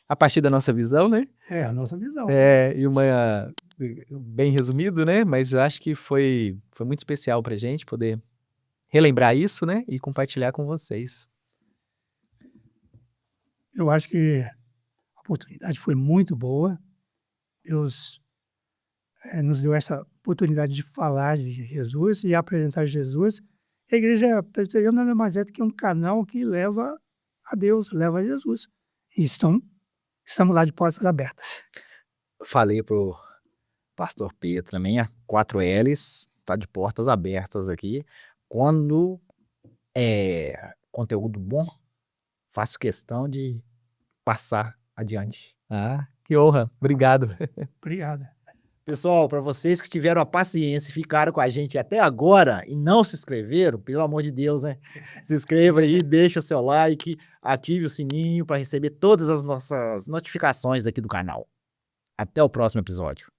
a partir da nossa visão, né? É a nossa visão. E bem resumido, né? Mas eu acho que foi muito especial pra gente poder relembrar isso, né? E compartilhar com vocês. Eu acho que a oportunidade foi muito boa. Deus nos deu essa oportunidade de falar de Jesus e apresentar Jesus. A Igreja Presbiteriana nada mais é do que um canal que leva a Deus, leva a Jesus. E estamos lá de portas abertas. Falei pro pastor Pedro também, a 4Ls tá de portas abertas aqui. Quando é conteúdo bom, faço questão de passar adiante. Ah, que honra. Obrigado. Obrigado. Pessoal, para vocês que tiveram a paciência e ficaram com a gente até agora e não se inscreveram, pelo amor de Deus, né? Se inscreva aí, deixa seu like, ative o sininho para receber todas as nossas notificações daqui do canal. Até o próximo episódio.